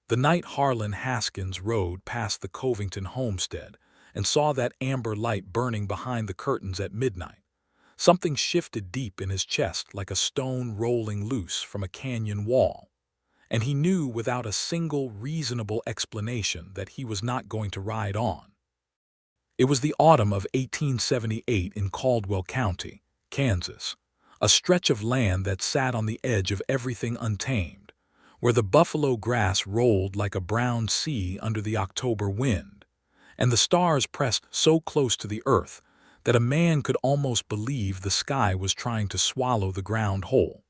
The night Harlan Haskins rode past the Covington homestead and saw that amber light burning behind the curtains at midnight, something shifted deep in his chest like a stone rolling loose from a canyon wall, and he knew without a single reasonable explanation that he was not going to ride on. It was the autumn of 1878 in Caldwell County, Kansas, a stretch of land that sat on the edge of everything untamed, where the buffalo grass rolled like a brown sea under the October wind, and the stars pressed so close to the earth that a man could almost believe the sky was trying to swallow the ground whole.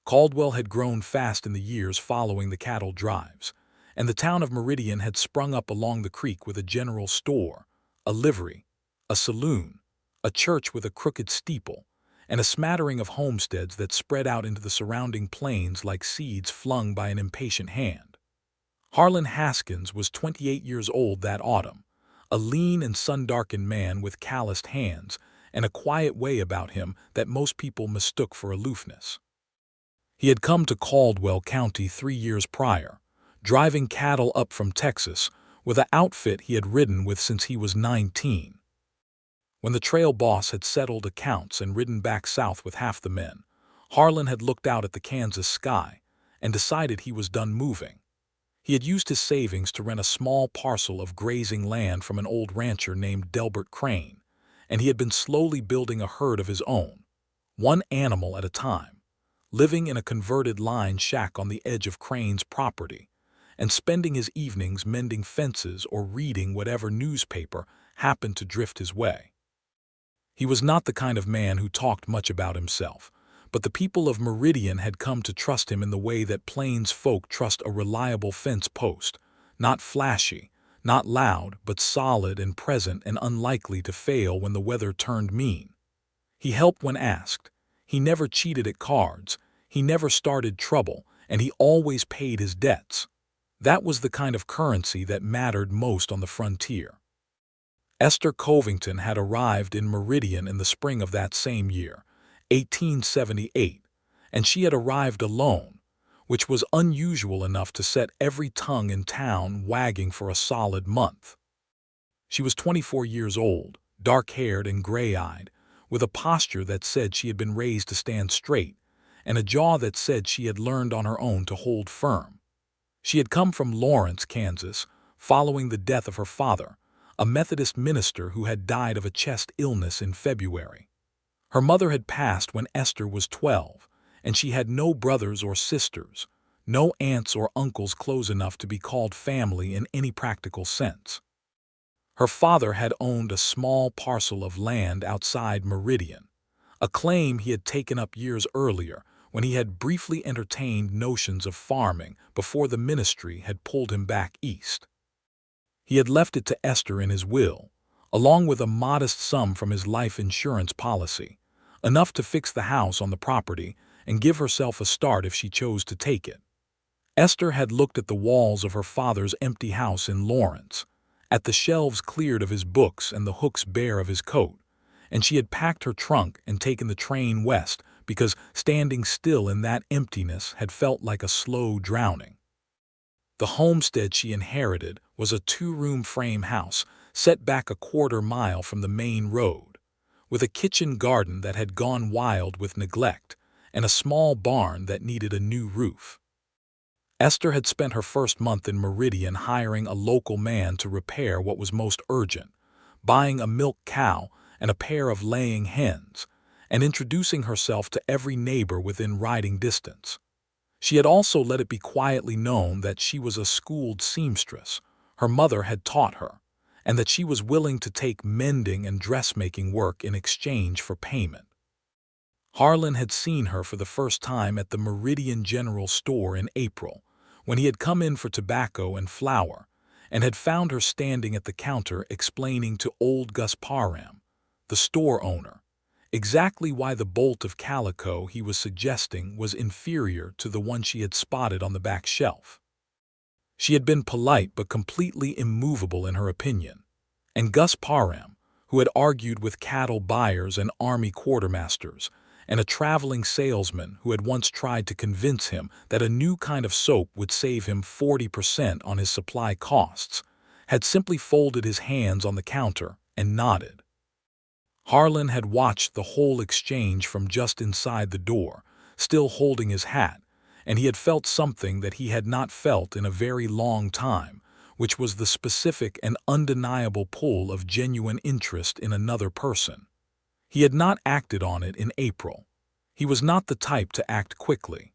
Caldwell had grown fast in the years following the cattle drives, and the town of Meridian had sprung up along the creek with a general store, a livery, a saloon, a church with a crooked steeple, and a smattering of homesteads that spread out into the surrounding plains like seeds flung by an impatient hand. Harlan Haskins was 28 years old that autumn, a lean and sun-darkened man with calloused hands and a quiet way about him that most people mistook for aloofness. He had come to Caldwell County 3 years prior, driving cattle up from Texas with an outfit he had ridden with since he was 19. When the trail boss had settled accounts and ridden back south with half the men, Harlan had looked out at the Kansas sky and decided he was done moving. He had used his savings to rent a small parcel of grazing land from an old rancher named Delbert Crane, and he had been slowly building a herd of his own, one animal at a time, living in a converted line shack on the edge of Crane's property, and spending his evenings mending fences or reading whatever newspaper happened to drift his way. He was not the kind of man who talked much about himself, but the people of Meridian had come to trust him in the way that plains folk trust a reliable fence post, not flashy, not loud, but solid and present and unlikely to fail when the weather turned mean. He helped when asked. He never cheated at cards, he never started trouble, and he always paid his debts. That was the kind of currency that mattered most on the frontier. Esther Covington had arrived in Meridian in the spring of that same year, 1878, and she had arrived alone, which was unusual enough to set every tongue in town wagging for a solid month. She was 24 years old, dark-haired and gray-eyed, with a posture that said she had been raised to stand straight, and a jaw that said she had learned on her own to hold firm. She had come from Lawrence, Kansas, following the death of her father, a Methodist minister who had died of a chest illness in February. Her mother had passed when Esther was 12, and she had no brothers or sisters, no aunts or uncles close enough to be called family in any practical sense. Her father had owned a small parcel of land outside Meridian, a claim he had taken up years earlier when he had briefly entertained notions of farming before the ministry had pulled him back east. He had left it to Esther in his will, along with a modest sum from his life insurance policy, enough to fix the house on the property and give herself a start if she chose to take it. Esther had looked at the walls of her father's empty house in Lawrence, at the shelves cleared of his books and the hooks bare of his coat, and she had packed her trunk and taken the train west because standing still in that emptiness had felt like a slow drowning. The homestead she inherited was a 2-room frame house set back a quarter-mile from the main road, with a kitchen garden that had gone wild with neglect and a small barn that needed a new roof. Esther had spent her first month in Meridian hiring a local man to repair what was most urgent, buying a milk cow and a pair of laying hens, and introducing herself to every neighbor within riding distance. She had also let it be quietly known that she was a schooled seamstress, her mother had taught her, and that she was willing to take mending and dressmaking work in exchange for payment. Harlan had seen her for the first time at the Meridian General Store in April, when he had come in for tobacco and flour, and had found her standing at the counter explaining to old Gus Parham, the store owner, exactly why the bolt of calico he was suggesting was inferior to the one she had spotted on the back shelf. She had been polite but completely immovable in her opinion, and Gus Parham, who had argued with cattle buyers and army quartermasters, and a traveling salesman who had once tried to convince him that a new kind of soap would save him 40% on his supply costs, had simply folded his hands on the counter and nodded. Harlan had watched the whole exchange from just inside the door, still holding his hat, and he had felt something that he had not felt in a very long time, which was the specific and undeniable pull of genuine interest in another person. He had not acted on it in April. He was not the type to act quickly.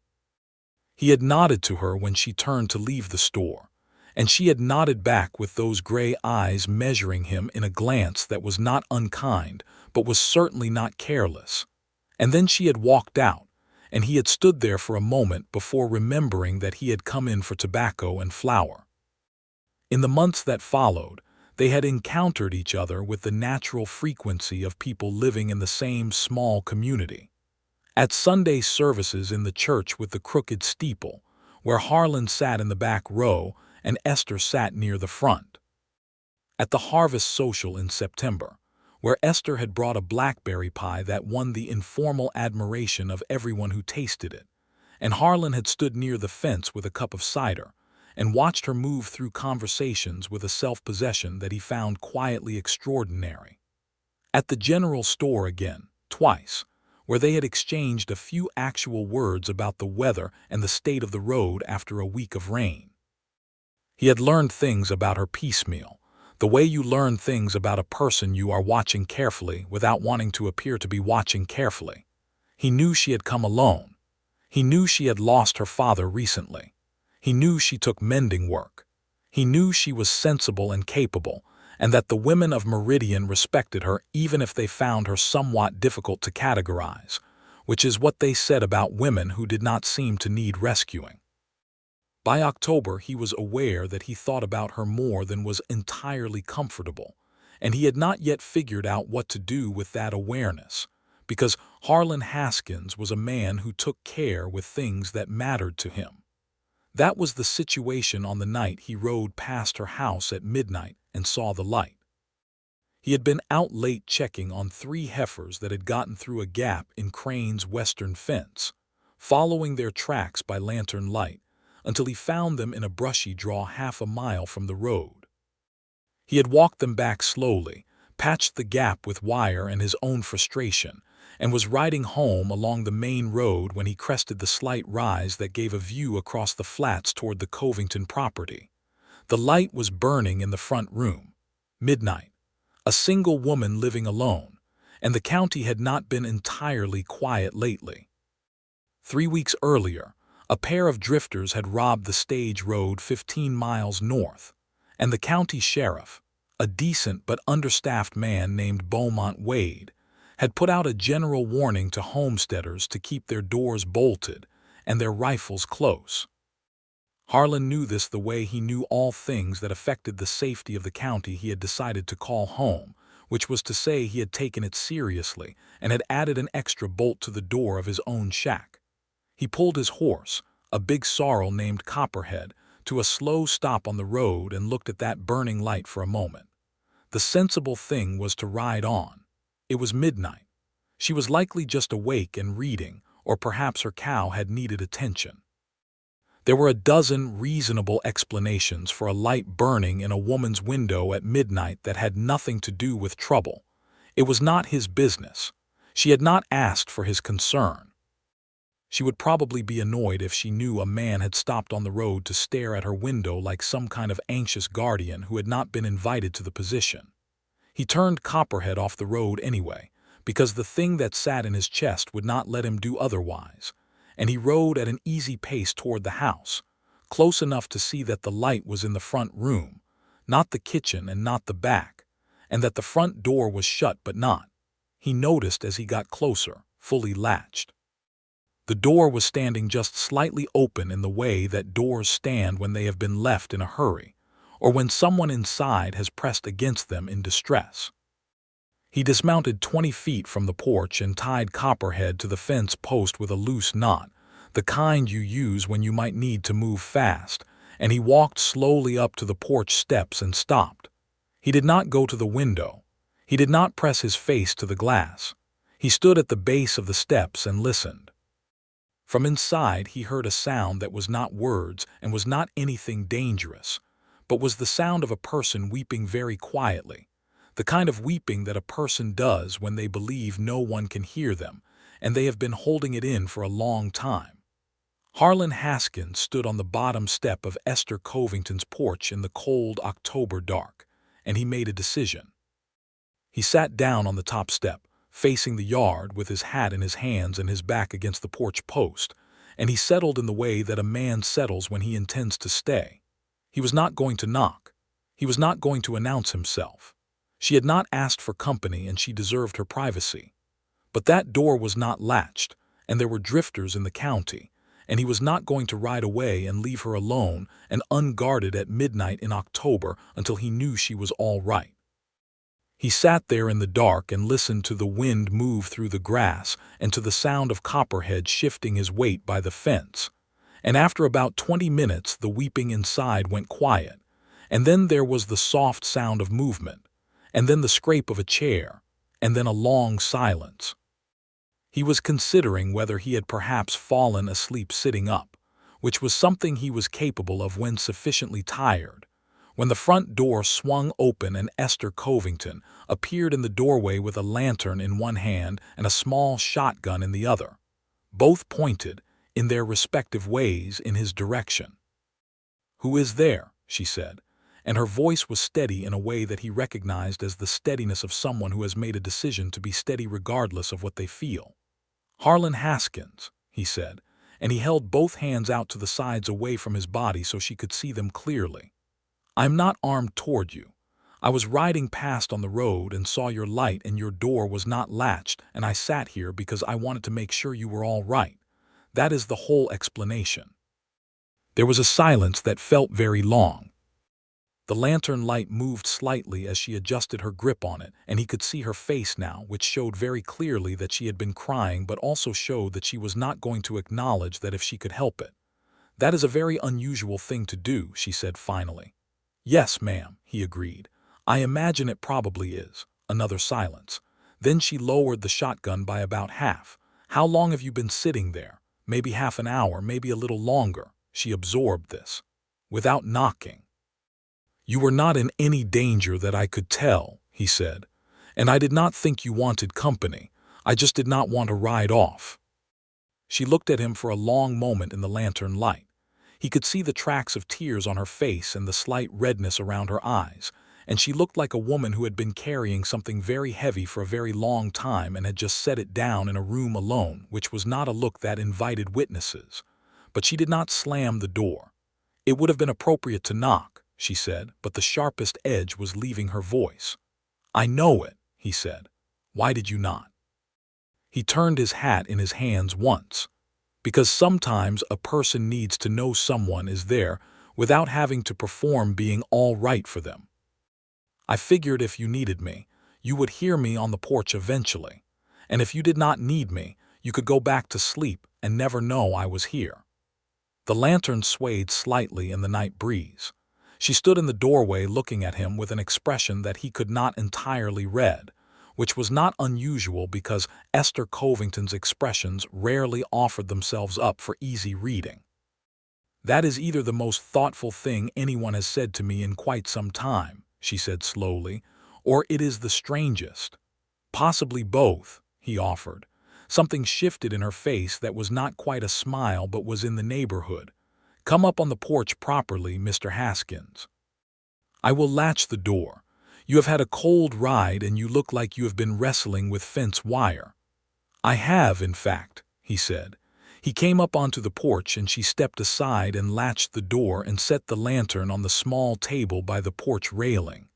He had nodded to her when she turned to leave the store, and she had nodded back with those gray eyes measuring him in a glance that was not unkind, but was certainly not careless. And then she had walked out, and he had stood there for a moment before remembering that he had come in for tobacco and flour. In the months that followed, they had encountered each other with the natural frequency of people living in the same small community. At Sunday services in the church with the crooked steeple, where Harlan sat in the back row and Esther sat near the front. At the harvest social in September, where Esther had brought a blackberry pie that won the informal admiration of everyone who tasted it, and Harlan had stood near the fence with a cup of cider, and watched her move through conversations with a self-possession that he found quietly extraordinary. At the general store again, twice, where they had exchanged a few actual words about the weather and the state of the road after a week of rain. He had learned things about her piecemeal, the way you learn things about a person you are watching carefully without wanting to appear to be watching carefully. He knew she had come alone. He knew she had lost her father recently. He knew she took mending work. He knew she was sensible and capable, and that the women of Meridian respected her even if they found her somewhat difficult to categorize, which is what they said about women who did not seem to need rescuing. By October, he was aware that he thought about her more than was entirely comfortable, and he had not yet figured out what to do with that awareness, because Harlan Haskins was a man who took care with things that mattered to him. That was the situation on the night he rode past her house at midnight and saw the light. He had been out late checking on 3 heifers that had gotten through a gap in Crane's western fence, following their tracks by lantern light, until he found them in a brushy draw half a mile from the road. He had walked them back slowly, patched the gap with wire and his own frustration, and was riding home along the main road when he crested the slight rise that gave a view across the flats toward the Covington property. The light was burning in the front room. Midnight. A single woman living alone, and the county had not been entirely quiet lately. 3 weeks earlier, a pair of drifters had robbed the stage road 15 miles north, and the county sheriff, a decent but understaffed man named Beaumont Wade, had put out a general warning to homesteaders to keep their doors bolted and their rifles close. Harlan knew this the way he knew all things that affected the safety of the county he had decided to call home, which was to say he had taken it seriously and had added an extra bolt to the door of his own shack. He pulled his horse, a big sorrel named Copperhead, to a slow stop on the road and looked at that burning light for a moment. The sensible thing was to ride on. It was midnight. She was likely just awake and reading, or perhaps her cow had needed attention. There were a dozen reasonable explanations for a light burning in a woman's window at midnight that had nothing to do with trouble. It was not his business. She had not asked for his concern. She would probably be annoyed if she knew a man had stopped on the road to stare at her window like some kind of anxious guardian who had not been invited to the position. He turned Copperhead off the road anyway, because the thing that sat in his chest would not let him do otherwise, and he rode at an easy pace toward the house, close enough to see that the light was in the front room, not the kitchen and not the back, and that the front door was shut but not. He noticed as he got closer, fully latched. The door was standing just slightly open in the way that doors stand when they have been left in a hurry, or when someone inside has pressed against them in distress. He dismounted 20 feet from the porch and tied Copperhead to the fence post with a loose knot, the kind you use when you might need to move fast, and he walked slowly up to the porch steps and stopped. He did not go to the window. He did not press his face to the glass. He stood at the base of the steps and listened. From inside he heard a sound that was not words and was not anything dangerous, but was the sound of a person weeping very quietly, the kind of weeping that a person does when they believe no one can hear them, and they have been holding it in for a long time. Harlan Haskins stood on the bottom step of Esther Covington's porch in the cold October dark, and he made a decision. He sat down on the top step, facing the yard with his hat in his hands and his back against the porch post, and he settled in the way that a man settles when he intends to stay. He was not going to knock. He was not going to announce himself. She had not asked for company and she deserved her privacy. But that door was not latched, and there were drifters in the county, and he was not going to ride away and leave her alone and unguarded at midnight in October until he knew she was all right. He sat there in the dark and listened to the wind move through the grass and to the sound of Copperhead shifting his weight by the fence. And after about 20 minutes the weeping inside went quiet, and then there was the soft sound of movement, and then the scrape of a chair, and then a long silence. He was considering whether he had perhaps fallen asleep sitting up, which was something he was capable of when sufficiently tired, when the front door swung open and Esther Covington appeared in the doorway with a lantern in one hand and a small shotgun in the other, both pointed, in their respective ways, in his direction. "Who is there?" she said, and her voice was steady in a way that he recognized as the steadiness of someone who has made a decision to be steady regardless of what they feel. "Harlan Haskins," he said, and he held both hands out to the sides away from his body so she could see them clearly. "I'm not armed toward you. I was riding past on the road and saw your light and your door was not latched, and I sat here because I wanted to make sure you were all right. That is the whole explanation." There was a silence that felt very long. The lantern light moved slightly as she adjusted her grip on it, and he could see her face now, which showed very clearly that she had been crying but also showed that she was not going to acknowledge that if she could help it. "That is a very unusual thing to do," she said finally. "Yes, ma'am," he agreed. "I imagine it probably is." Another silence. Then she lowered the shotgun by about half. "How long have you been sitting there?" "Maybe half an hour, maybe a little longer." She absorbed this. "Without knocking." "You were not in any danger that I could tell," he said. "And I did not think you wanted company. I just did not want to ride off." She looked at him for a long moment in the lantern light. He could see the tracks of tears on her face and the slight redness around her eyes, and she looked like a woman who had been carrying something very heavy for a very long time and had just set it down in a room alone, which was not a look that invited witnesses. But she did not slam the door. "It would have been appropriate to knock," she said, but the sharpest edge was leaving her voice. "I know it," he said. "Why did you not?" He turned his hat in his hands once. "Because sometimes a person needs to know someone is there without having to perform being all right for them. I figured if you needed me, you would hear me on the porch eventually, and if you did not need me, you could go back to sleep and never know I was here." The lantern swayed slightly in the night breeze. She stood in the doorway looking at him with an expression that he could not entirely read, which was not unusual because Esther Covington's expressions rarely offered themselves up for easy reading. "That is either the most thoughtful thing anyone has said to me in quite some time," she said slowly, "or it is the strangest." "Possibly both," he offered. Something shifted in her face that was not quite a smile but was in the neighborhood. "Come up on the porch properly, Mr. Haskins. I will latch the door. You have had a cold ride and you look like you have been wrestling with fence wire." "I have, in fact," he said. He came up onto the porch and she stepped aside and latched the door and set the lantern on the small table by the porch railing.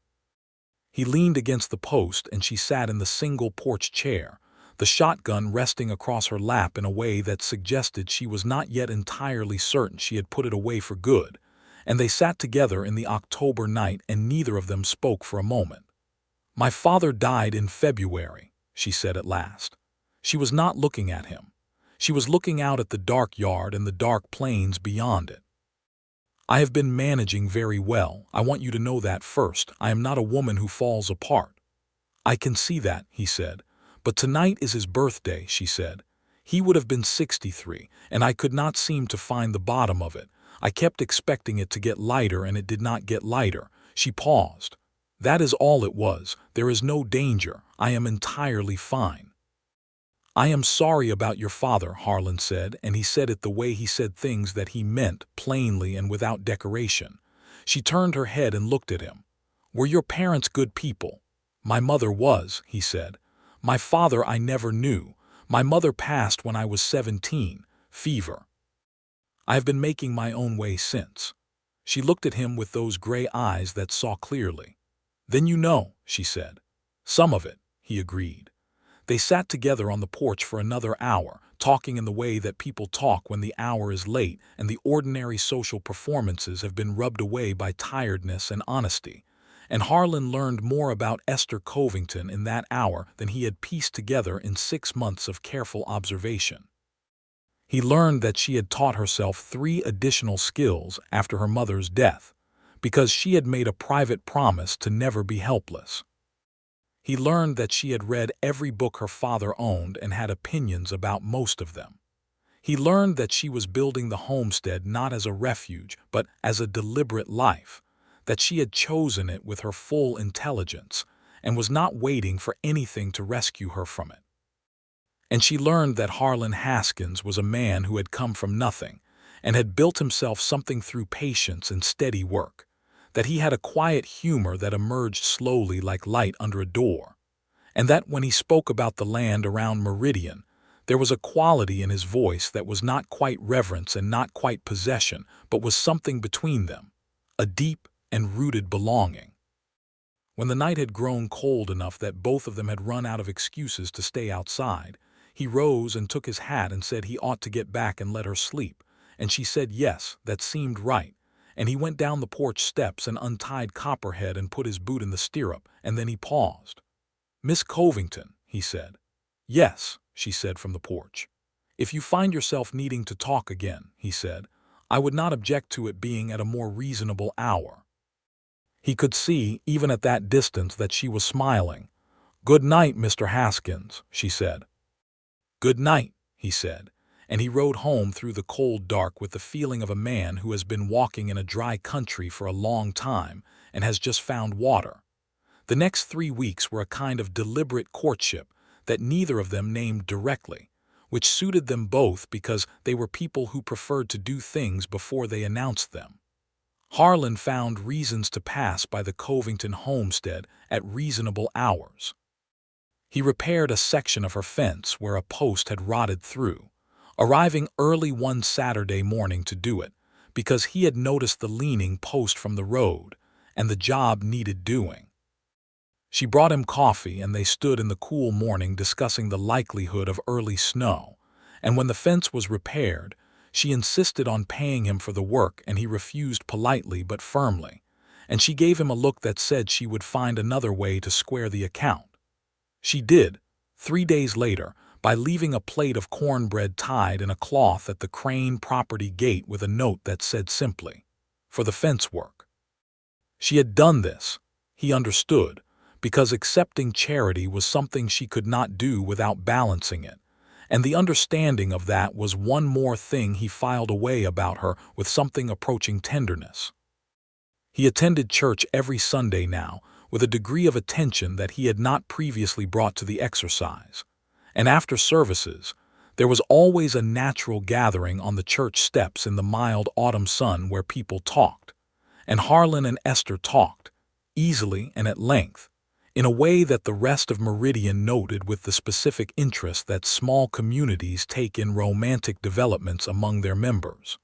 He leaned against the post and she sat in the single porch chair, the shotgun resting across her lap in a way that suggested she was not yet entirely certain she had put it away for good, and they sat together in the October night and neither of them spoke for a moment. "My father died in February," she said at last. She was not looking at him. She was looking out at the dark yard and the dark plains beyond it. "I have been managing very well. I want you to know that first. I am not a woman who falls apart." "I can see that," he said, But tonight is his birthday, she said. He would have been 63, and I could not seem to find the bottom of it. I kept expecting it to get lighter, and it did not get lighter. She paused. That is all it was. There is no danger. I am entirely fine. I am sorry about your father, Harlan said, and he said it the way he said things that he meant, plainly and without decoration. She turned her head and looked at him. Were your parents good people? My mother was, he said. My father I never knew. My mother passed when I was 17, fever. I have been making my own way since. She looked at him with those gray eyes that saw clearly. Then you know, she said. Some of it, he agreed. They sat together on the porch for another hour, talking in the way that people talk when the hour is late and the ordinary social performances have been rubbed away by tiredness and honesty. And Harlan learned more about Esther Covington in that hour than he had pieced together in 6 months of careful observation. He learned that she had taught herself 3 additional skills after her mother's death, because she had made a private promise to never be helpless. He learned that she had read every book her father owned and had opinions about most of them. He learned that she was building the homestead not as a refuge, but as a deliberate life, that she had chosen it with her full intelligence and was not waiting for anything to rescue her from it. And she learned that Harlan Haskins was a man who had come from nothing and had built himself something through patience and steady work, that he had a quiet humor that emerged slowly like light under a door, and that when he spoke about the land around Meridian, there was a quality in his voice that was not quite reverence and not quite possession, but was something between them, a deep and rooted belonging. When the night had grown cold enough that both of them had run out of excuses to stay outside, he rose and took his hat and said he ought to get back and let her sleep, and she said yes, that seemed right, and he went down the porch steps and untied Copperhead and put his boot in the stirrup, and then he paused. Miss Covington, he said. Yes, she said from the porch. If you find yourself needing to talk again, he said, I would not object to it being at a more reasonable hour. He could see, even at that distance, that she was smiling. Good night, Mr. Haskins, she said. Good night, he said, and he rode home through the cold dark with the feeling of a man who has been walking in a dry country for a long time and has just found water. The next 3 weeks were a kind of deliberate courtship that neither of them named directly, which suited them both because they were people who preferred to do things before they announced them. Harlan found reasons to pass by the Covington homestead at reasonable hours. He repaired a section of her fence where a post had rotted through, arriving early one Saturday morning to do it, because he had noticed the leaning post from the road, and the job needed doing. She brought him coffee, and they stood in the cool morning discussing the likelihood of early snow, and when the fence was repaired, she insisted on paying him for the work, and he refused politely but firmly, and she gave him a look that said she would find another way to square the account. She did, 3 days later, by leaving a plate of cornbread tied in a cloth at the Crane property gate with a note that said simply, for the fence work. She had done this, he understood, because accepting charity was something she could not do without balancing it, and the understanding of that was one more thing he filed away about her with something approaching tenderness. He attended church every Sunday now, with a degree of attention that he had not previously brought to the exercise, and after services, there was always a natural gathering on the church steps in the mild autumn sun where people talked, and Harlan and Esther talked, easily and at length, in a way that the rest of Meridian noted with the specific interest that small communities take in romantic developments among their members.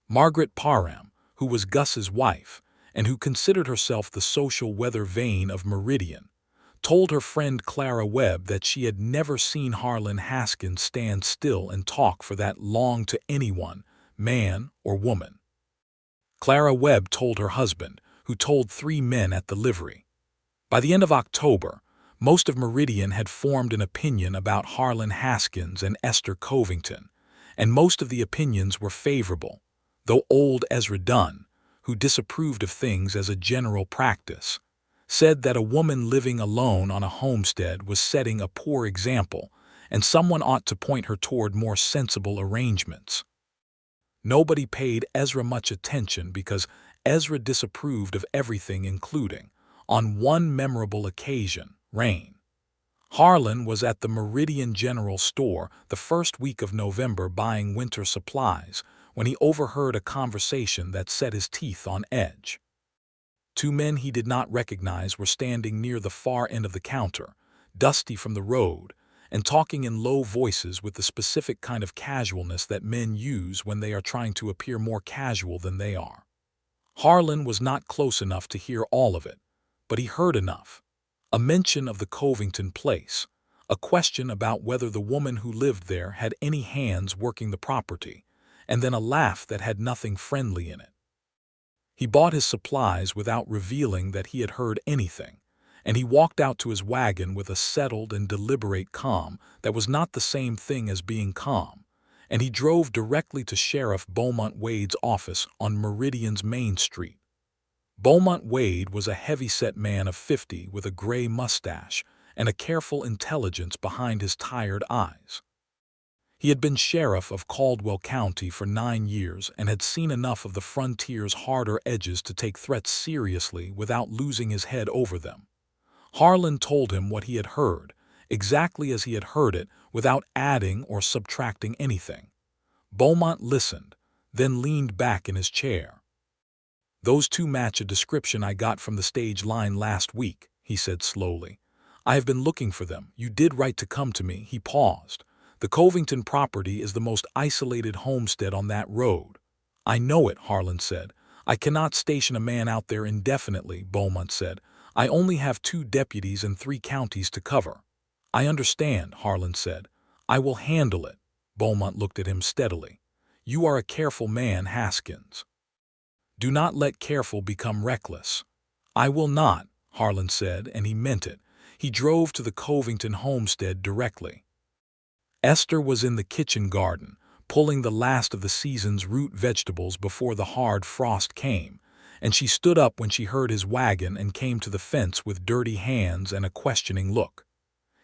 Margaret Parham, who was Gus's wife, and who considered herself the social weather vane of Meridian, told her friend Clara Webb that she had never seen Harlan Haskins stand still and talk for that long to anyone, man or woman. Clara Webb told her husband, who told 3 men at the livery. By the end of October, most of Meridian had formed an opinion about Harlan Haskins and Esther Covington, and most of the opinions were favorable, though old Ezra Dunn, who disapproved of things as a general practice, said that a woman living alone on a homestead was setting a poor example, and someone ought to point her toward more sensible arrangements. Nobody paid Ezra much attention because Ezra disapproved of everything, including, on one memorable occasion, rain. Harlan was at the Meridian General Store the first week of November buying winter supplies when he overheard a conversation that set his teeth on edge. Two men he did not recognize were standing near the far end of the counter, dusty from the road, and talking in low voices with the specific kind of casualness that men use when they are trying to appear more casual than they are. Harlan was not close enough to hear all of it, but he heard enough. A mention of the Covington place, a question about whether the woman who lived there had any hands working the property, and then a laugh that had nothing friendly in it. He bought his supplies without revealing that he had heard anything, and he walked out to his wagon with a settled and deliberate calm that was not the same thing as being calm, and he drove directly to Sheriff Beaumont Wade's office on Meridian's Main Street. Beaumont Wade was a heavy-set man of 50 with a gray mustache and a careful intelligence behind his tired eyes. He had been sheriff of Caldwell County for 9 years and had seen enough of the frontier's harder edges to take threats seriously without losing his head over them. Harlan told him what he had heard, exactly as he had heard it, without adding or subtracting anything. Beaumont listened, then leaned back in his chair. "Those two match a description I got from the stage line last week," he said slowly. "I have been looking for them. You did right to come to me." He paused. "The Covington property is the most isolated homestead on that road." "I know it," Harlan said. "I cannot station a man out there indefinitely," Beaumont said. "I only have 2 deputies and 3 counties to cover." "I understand," Harlan said. "I will handle it." Beaumont looked at him steadily. "You are a careful man, Haskins. Do not let careful become reckless." "I will not," Harlan said, and he meant it. He drove to the Covington homestead directly. Esther was in the kitchen garden, pulling the last of the season's root vegetables before the hard frost came, and she stood up when she heard his wagon and came to the fence with dirty hands and a questioning look.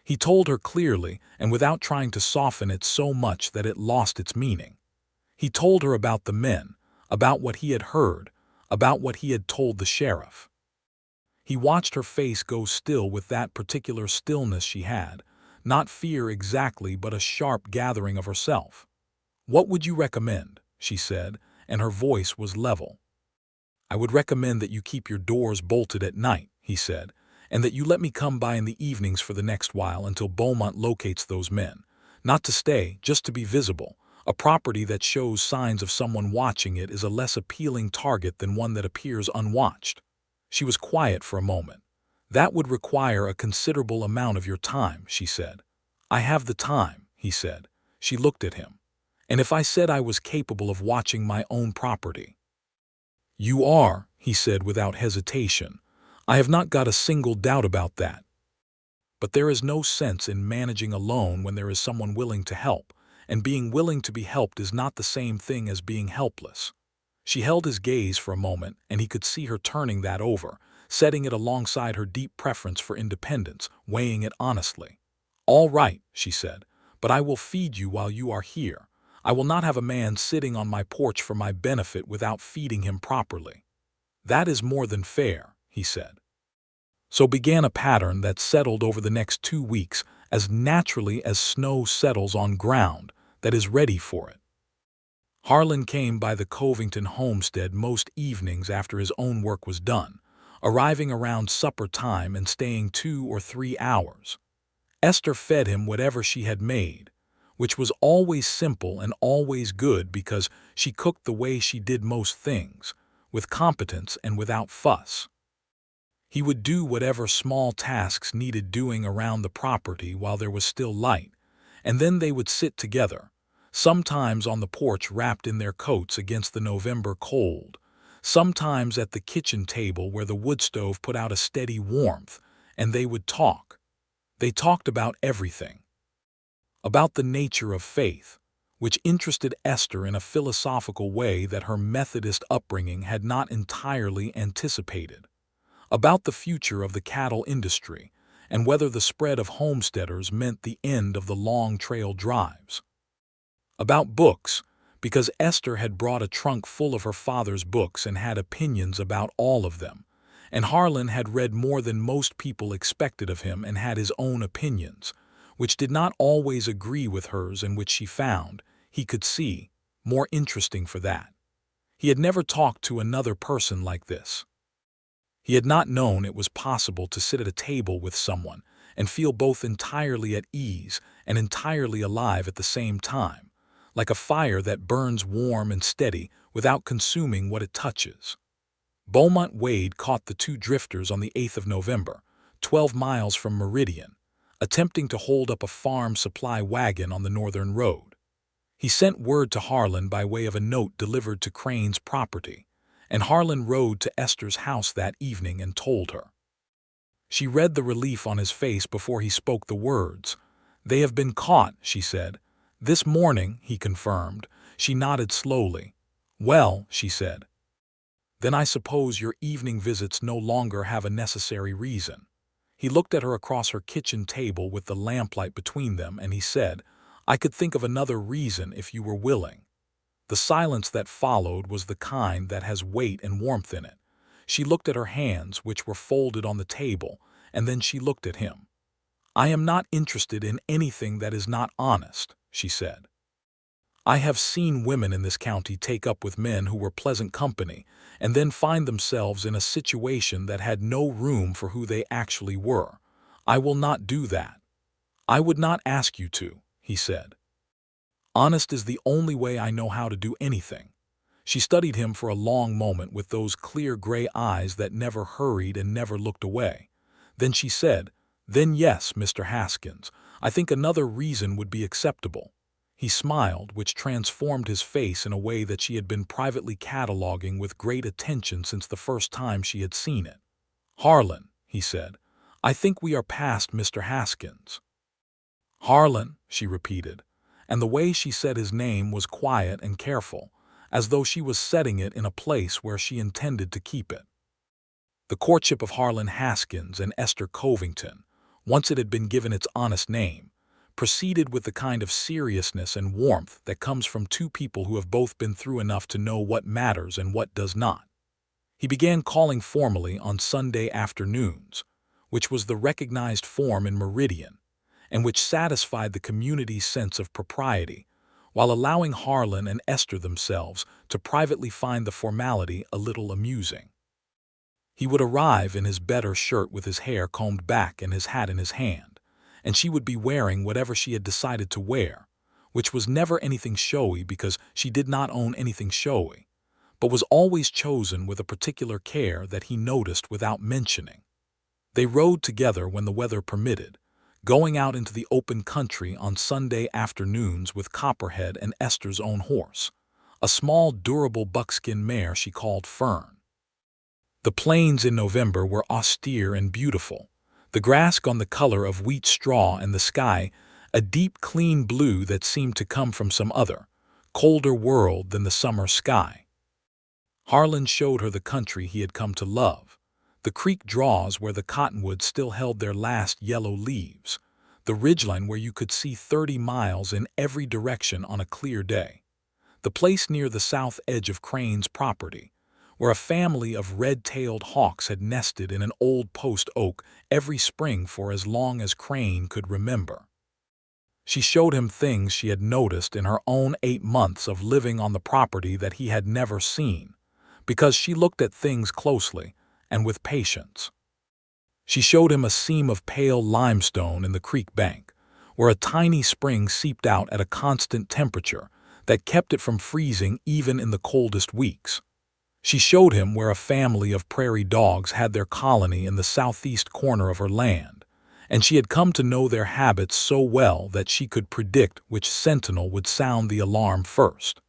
He told her clearly and without trying to soften it so much that it lost its meaning. He told her about the men, about what he had heard, about what he had told the sheriff. He watched her face go still with that particular stillness she had, not fear exactly but a sharp gathering of herself. "What would you recommend?" she said, and her voice was level. "I would recommend that you keep your doors bolted at night," he said, "and that you let me come by in the evenings for the next while until Beaumont locates those men. Not to stay, just to be visible. A property that shows signs of someone watching it is a less appealing target than one that appears unwatched." She was quiet for a moment. "That would require a considerable amount of your time," she said. "I have the time," he said. She looked at him. "And if I said I was capable of watching my own property?" "You are," he said without hesitation. "I have not got a single doubt about that. But there is no sense in managing alone when there is someone willing to help, and being willing to be helped is not the same thing as being helpless." She held his gaze for a moment, and he could see her turning that over, setting it alongside her deep preference for independence, weighing it honestly. "All right," she said, "but I will feed you while you are here. I will not have a man sitting on my porch for my benefit without feeding him properly." "That is more than fair," he said. So began a pattern that settled over the next 2 weeks as naturally as snow settles on ground that is ready for it. Harlan came by the Covington homestead most evenings after his own work was done, arriving around supper time and staying 2 or 3 hours. Esther fed him whatever she had made, which was always simple and always good because she cooked the way she did most things, with competence and without fuss. He would do whatever small tasks needed doing around the property while there was still light, and then they would sit together, sometimes on the porch wrapped in their coats against the November cold, sometimes at the kitchen table where the wood stove put out a steady warmth, and they would talk. They talked about everything. About the nature of faith, which interested Esther in a philosophical way that her Methodist upbringing had not entirely anticipated. about the future of the cattle industry, and whether the spread of homesteaders meant the end of the long trail drives. About books, because Esther had brought a trunk full of her father's books and had opinions about all of them, and Harlan had read more than most people expected of him and had his own opinions, which did not always agree with hers and which she found, he could see, more interesting for that. He had never talked to another person like this. He had not known it was possible to sit at a table with someone and feel both entirely at ease and entirely alive at the same time, like a fire that burns warm and steady without consuming what it touches. Beaumont Wade caught the two drifters on the 8th of November, 12 miles from Meridian, attempting to hold up a farm supply wagon on the northern road. He sent word to Harlan by way of a note delivered to Crane's property, and Harlan rode to Esther's house that evening and told her. She read the relief on his face before he spoke the words. "They have been caught," she said. "This morning," he confirmed. She nodded slowly. "Well," she said, "then I suppose your evening visits no longer have a necessary reason." He looked at her across her kitchen table with the lamplight between them, and he said, "I could think of another reason if you were willing." The silence that followed was the kind that has weight and warmth in it. She looked at her hands, which were folded on the table, and then she looked at him. "I am not interested in anything that is not honest," she said. "I have seen women in this county take up with men who were pleasant company and then find themselves in a situation that had no room for who they actually were. I will not do that." "I would not ask you to," he said. "Honest is the only way I know how to do anything." She studied him for a long moment with those clear gray eyes that never hurried and never looked away. Then she said, "Then yes, Mr. Haskins, I think another reason would be acceptable." He smiled, which transformed his face in a way that she had been privately cataloging with great attention since the first time she had seen it. "Harlan," he said, "I think we are past Mr. Haskins." "Harlan," she repeated, and the way she said his name was quiet and careful, as though she was setting it in a place where she intended to keep it. The courtship of Harlan Haskins and Esther Covington, once it had been given its honest name, proceeded with the kind of seriousness and warmth that comes from two people who have both been through enough to know what matters and what does not. He began calling formally on Sunday afternoons, which was the recognized form in Meridian, and which satisfied the community's sense of propriety, while allowing Harlan and Esther themselves to privately find the formality a little amusing. He would arrive in his better shirt with his hair combed back and his hat in his hand, and she would be wearing whatever she had decided to wear, which was never anything showy because she did not own anything showy, but was always chosen with a particular care that he noticed without mentioning. They rode together when the weather permitted, going out into the open country on Sunday afternoons with Copperhead and Esther's own horse, a small durable buckskin mare she called Fern. The plains in November were austere and beautiful, the grass gone the color of wheat straw and the sky a deep clean blue that seemed to come from some other, colder world than the summer sky. Harlan showed her the country he had come to love, the creek draws where the cottonwoods still held their last yellow leaves, the ridgeline where you could see 30 miles in every direction on a clear day, the place near the south edge of Crane's property, where a family of red-tailed hawks had nested in an old post oak every spring for as long as Crane could remember. She showed him things she had noticed in her own 8 months of living on the property that he had never seen, because she looked at things closely and with patience. She showed him a seam of pale limestone in the creek bank, where a tiny spring seeped out at a constant temperature that kept it from freezing even in the coldest weeks. She showed him where a family of prairie dogs had their colony in the southeast corner of her land, and she had come to know their habits so well that she could predict which sentinel would sound the alarm first.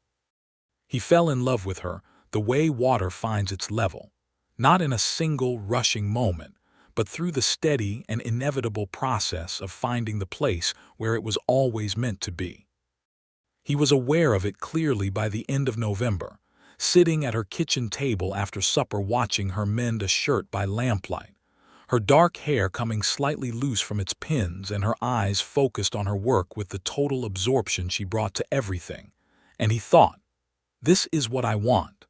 He fell in love with her the way water finds its level, not in a single rushing moment, but through the steady and inevitable process of finding the place where it was always meant to be. He was aware of it clearly by the end of November, sitting at her kitchen table after supper watching her mend a shirt by lamplight, her dark hair coming slightly loose from its pins and her eyes focused on her work with the total absorption she brought to everything. And he thought, this is what I want.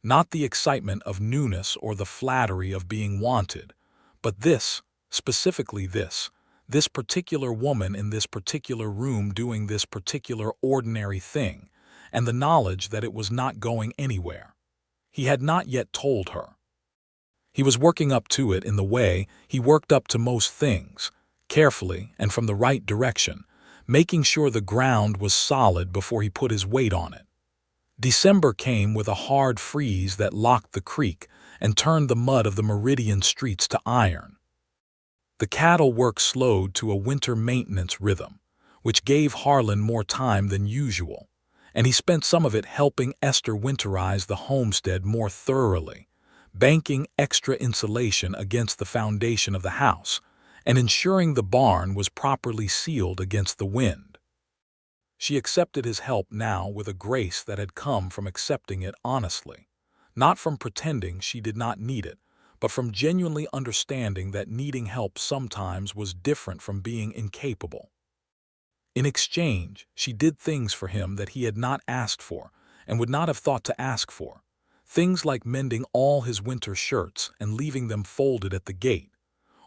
Not the excitement of newness or the flattery of being wanted, but this, specifically this particular woman in this particular room doing this particular ordinary thing, and the knowledge that it was not going anywhere. He had not yet told her. He was working up to it in the way he worked up to most things, carefully and from the right direction, making sure the ground was solid before he put his weight on it. December came with a hard freeze that locked the creek and turned the mud of the Meridian streets to iron. The cattle work slowed to a winter maintenance rhythm, which gave Harlan more time than usual, and he spent some of it helping Esther winterize the homestead more thoroughly, banking extra insulation against the foundation of the house, and ensuring the barn was properly sealed against the wind. She accepted his help now with a grace that had come from accepting it honestly, not from pretending she did not need it, but from genuinely understanding that needing help sometimes was different from being incapable. In exchange, she did things for him that he had not asked for and would not have thought to ask for, things like mending all his winter shirts and leaving them folded at the gate,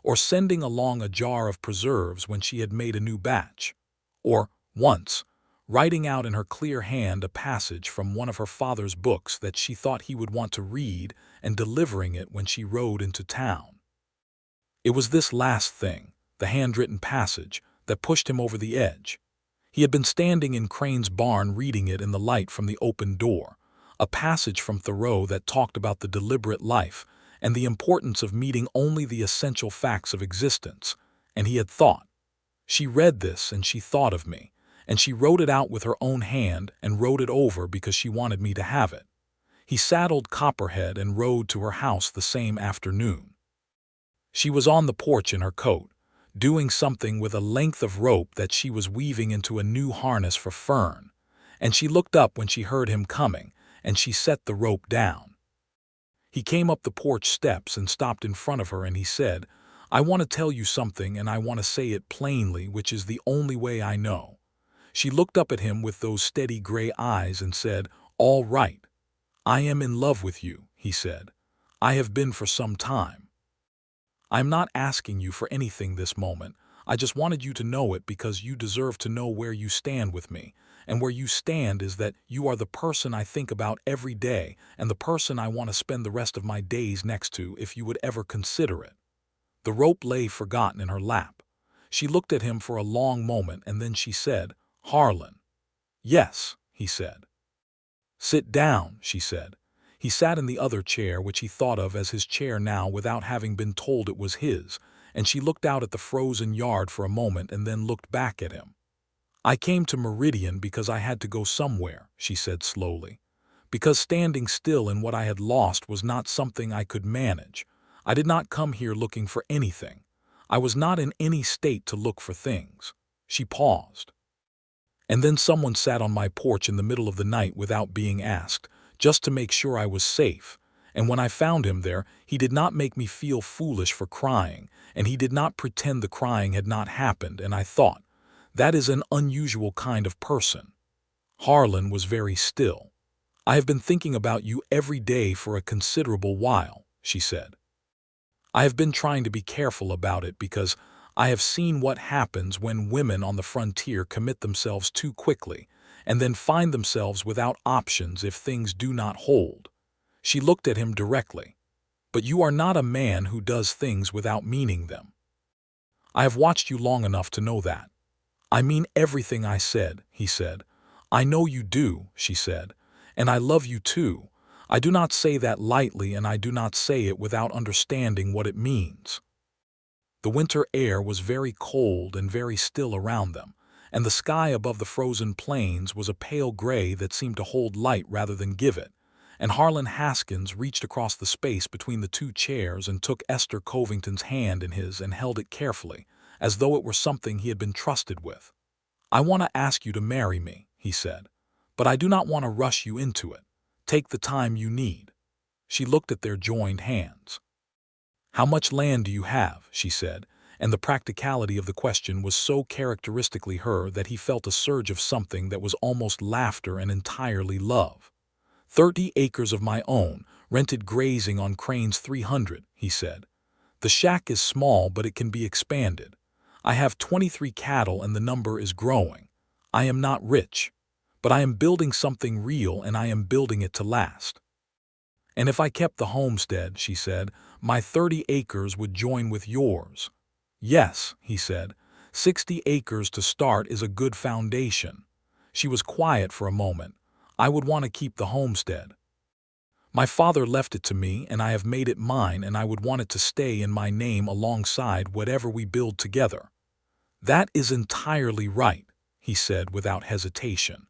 or sending along a jar of preserves when she had made a new batch, or, once, writing out in her clear hand a passage from one of her father's books that she thought he would want to read and delivering it when she rode into town. It was this last thing, the handwritten passage, that pushed him over the edge. He had been standing in Crane's barn reading it in the light from the open door, a passage from Thoreau that talked about the deliberate life and the importance of meeting only the essential facts of existence, and he had thought, she read this and she thought of me, and she wrote it out with her own hand and wrote it over because she wanted me to have it. He saddled Copperhead and rode to her house the same afternoon. She was on the porch in her coat, doing something with a length of rope that she was weaving into a new harness for Fern, and she looked up when she heard him coming, and she set the rope down. He came up the porch steps and stopped in front of her, and he said, I want to tell you something, and I want to say it plainly, which is the only way I know. She looked up at him with those steady gray eyes and said, all right. I am in love with you, he said. I have been for some time. I'm not asking you for anything this moment. I just wanted you to know it because you deserve to know where you stand with me, and where you stand is that you are the person I think about every day and the person I want to spend the rest of my days next to if you would ever consider it. The rope lay forgotten in her lap. She looked at him for a long moment and then she said, Harlan. Yes, he said. Sit down, she said. He sat in the other chair, which he thought of as his chair now without having been told it was his, and she looked out at the frozen yard for a moment and then looked back at him. I came to Meridian because I had to go somewhere, she said slowly. Because standing still in what I had lost was not something I could manage. I did not come here looking for anything. I was not in any state to look for things. She paused. And then someone sat on my porch in the middle of the night without being asked, just to make sure I was safe. And when I found him there, he did not make me feel foolish for crying, and he did not pretend the crying had not happened, and I thought, that is an unusual kind of person. Harlan was very still. I have been thinking about you every day for a considerable while, she said. I have been trying to be careful about it because I have seen what happens when women on the frontier commit themselves too quickly and then find themselves without options if things do not hold. She looked at him directly. But you are not a man who does things without meaning them. I have watched you long enough to know that. I mean everything I said, he said. I know you do, she said, and I love you too. I do not say that lightly, and I do not say it without understanding what it means. The winter air was very cold and very still around them, and the sky above the frozen plains was a pale gray that seemed to hold light rather than give it, and Harlan Haskins reached across the space between the two chairs and took Esther Covington's hand in his and held it carefully, as though it were something he had been trusted with. I want to ask you to marry me, he said, but I do not want to rush you into it. Take the time you need." She looked at their joined hands. "How much land do you have?" she said, and the practicality of the question was so characteristically her that he felt a surge of something that was almost laughter and entirely love. 30 acres of my own, rented grazing on Crane's 300, he said. "The shack is small, but it can be expanded. I have 23 cattle and the number is growing. I am not rich, but I am building something real and I am building it to last." "And if I kept the homestead," she said, "my 30 acres would join with yours." "Yes," he said, 60 acres to start is a good foundation." She was quiet for a moment. "I would want to keep the homestead. My father left it to me and I have made it mine and I would want it to stay in my name alongside whatever we build together." "That is entirely right," he said without hesitation.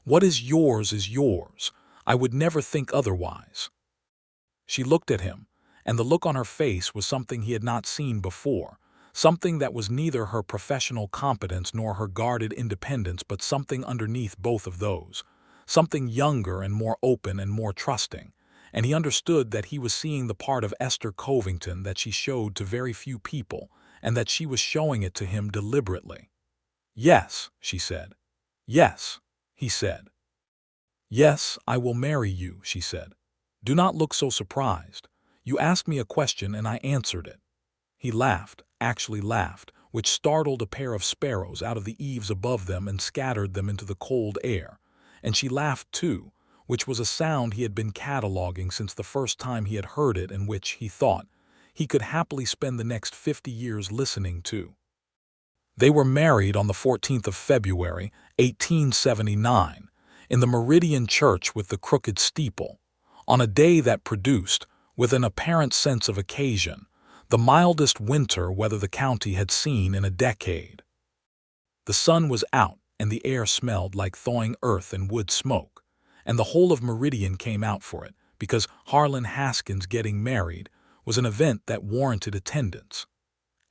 "What is yours is yours. I would never think otherwise." She looked at him, and the look on her face was something he had not seen before, something that was neither her professional competence nor her guarded independence, but something underneath both of those, something younger and more open and more trusting, and he understood that he was seeing the part of Esther Covington that she showed to very few people, and that she was showing it to him deliberately. "Yes," she said. "Yes," he said. "Yes, I will marry you," she said. "Do not look so surprised. You asked me a question and I answered it." He laughed, actually laughed, which startled a pair of sparrows out of the eaves above them and scattered them into the cold air. And she laughed too, which was a sound he had been cataloging since the first time he had heard it and which, he thought, he could happily spend the next 50 years listening to. They were married on the 14th of February, 1879, in the Meridian Church with the crooked steeple, on a day that produced, with an apparent sense of occasion, the mildest winter weather the county had seen in a decade. The sun was out and the air smelled like thawing earth and wood smoke, and the whole of Meridian came out for it, because Harlan Haskins getting married was an event that warranted attendance.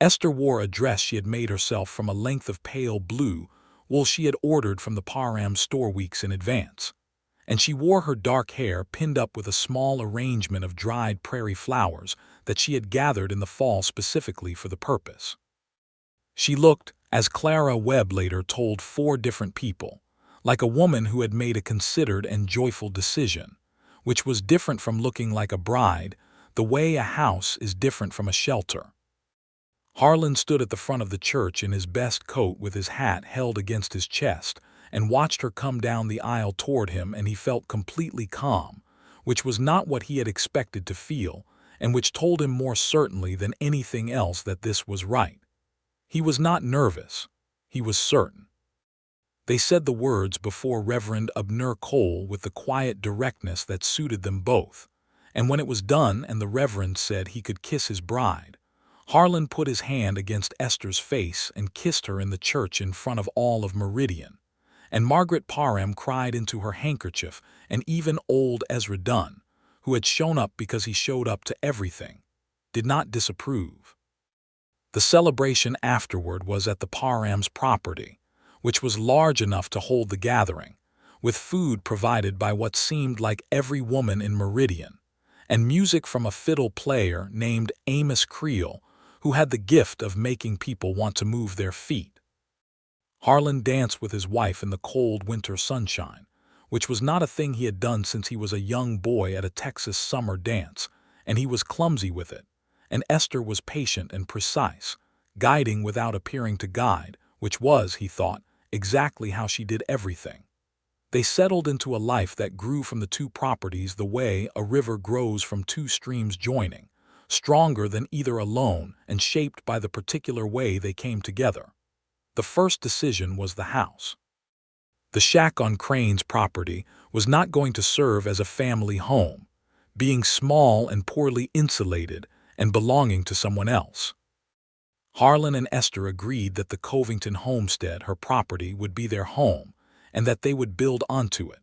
Esther wore a dress she had made herself from a length of pale blue wool she had ordered from the Parham store weeks in advance, and she wore her dark hair pinned up with a small arrangement of dried prairie flowers that she had gathered in the fall specifically for the purpose. She looked, as Clara Webb later told 4 different people, like a woman who had made a considered and joyful decision, which was different from looking like a bride, the way a house is different from a shelter. Harlan stood at the front of the church in his best coat with his hat held against his chest and watched her come down the aisle toward him, and he felt completely calm, which was not what he had expected to feel, and which told him more certainly than anything else that this was right. He was not nervous. He was certain. They said the words before Reverend Abner Cole with the quiet directness that suited them both, and when it was done and the Reverend said he could kiss his bride, Harlan put his hand against Esther's face and kissed her in the church in front of all of Meridian, and Margaret Parham cried into her handkerchief, and even old Ezra Dunn, who had shown up because he showed up to everything, did not disapprove. The celebration afterward was at the Parham's property, which was large enough to hold the gathering, with food provided by what seemed like every woman in Meridian, and music from a fiddle player named Amos Creel, who had the gift of making people want to move their feet. Harlan danced with his wife in the cold winter sunshine, which was not a thing he had done since he was a young boy at a Texas summer dance, and he was clumsy with it, and Esther was patient and precise, guiding without appearing to guide, which was, he thought, exactly how she did everything. They settled into a life that grew from the 2 properties the way a river grows from 2 streams joining, stronger than either alone and shaped by the particular way they came together. The first decision was the house. The shack on Crane's property was not going to serve as a family home, being small and poorly insulated and belonging to someone else. Harlan and Esther agreed that the Covington homestead, her property, would be their home and that they would build onto it.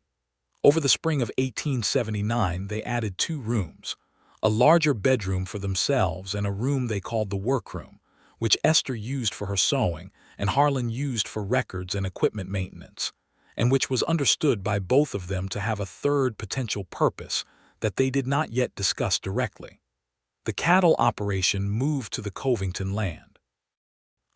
Over the spring of 1879, they added 2 rooms, a larger bedroom for themselves and a room they called the workroom, which Esther used for her sewing and Harlan used for records and equipment maintenance, and which was understood by both of them to have a third potential purpose that they did not yet discuss directly. The cattle operation moved to the Covington land.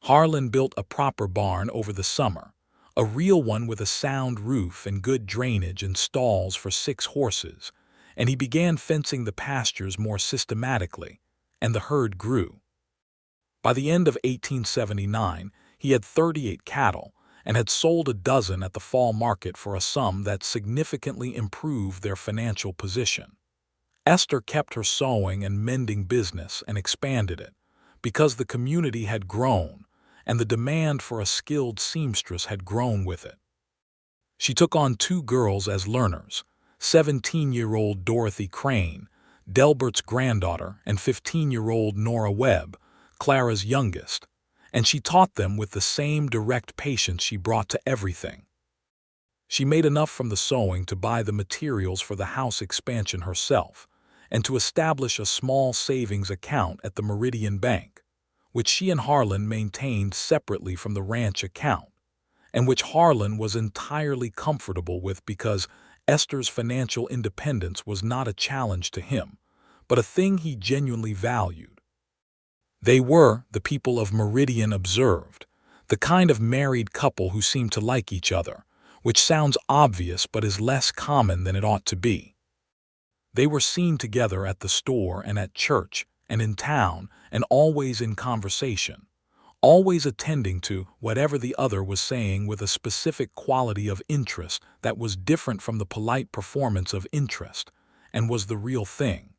Harlan built a proper barn over the summer, a real one with a sound roof and good drainage and stalls for 6 horses, and he began fencing the pastures more systematically, and the herd grew. By the end of 1879, he had 38 cattle and had sold a dozen at the fall market for a sum that significantly improved their financial position. Esther kept her sewing and mending business and expanded it, because the community had grown and the demand for a skilled seamstress had grown with it. She took on 2 girls as learners, 17-year-old Dorothy Crane, Delbert's granddaughter, and 15-year-old Nora Webb, Clara's youngest, and she taught them with the same direct patience she brought to everything. She made enough from the sewing to buy the materials for the house expansion herself, and to establish a small savings account at the Meridian Bank, which she and Harlan maintained separately from the ranch account, and which Harlan was entirely comfortable with because Esther's financial independence was not a challenge to him, but a thing he genuinely valued. They were, the people of Meridian observed, the kind of married couple who seemed to like each other, which sounds obvious but is less common than it ought to be. They were seen together at the store and at church and in town and always in conversation, always attending to whatever the other was saying with a specific quality of interest that was different from the polite performance of interest and was the real thing.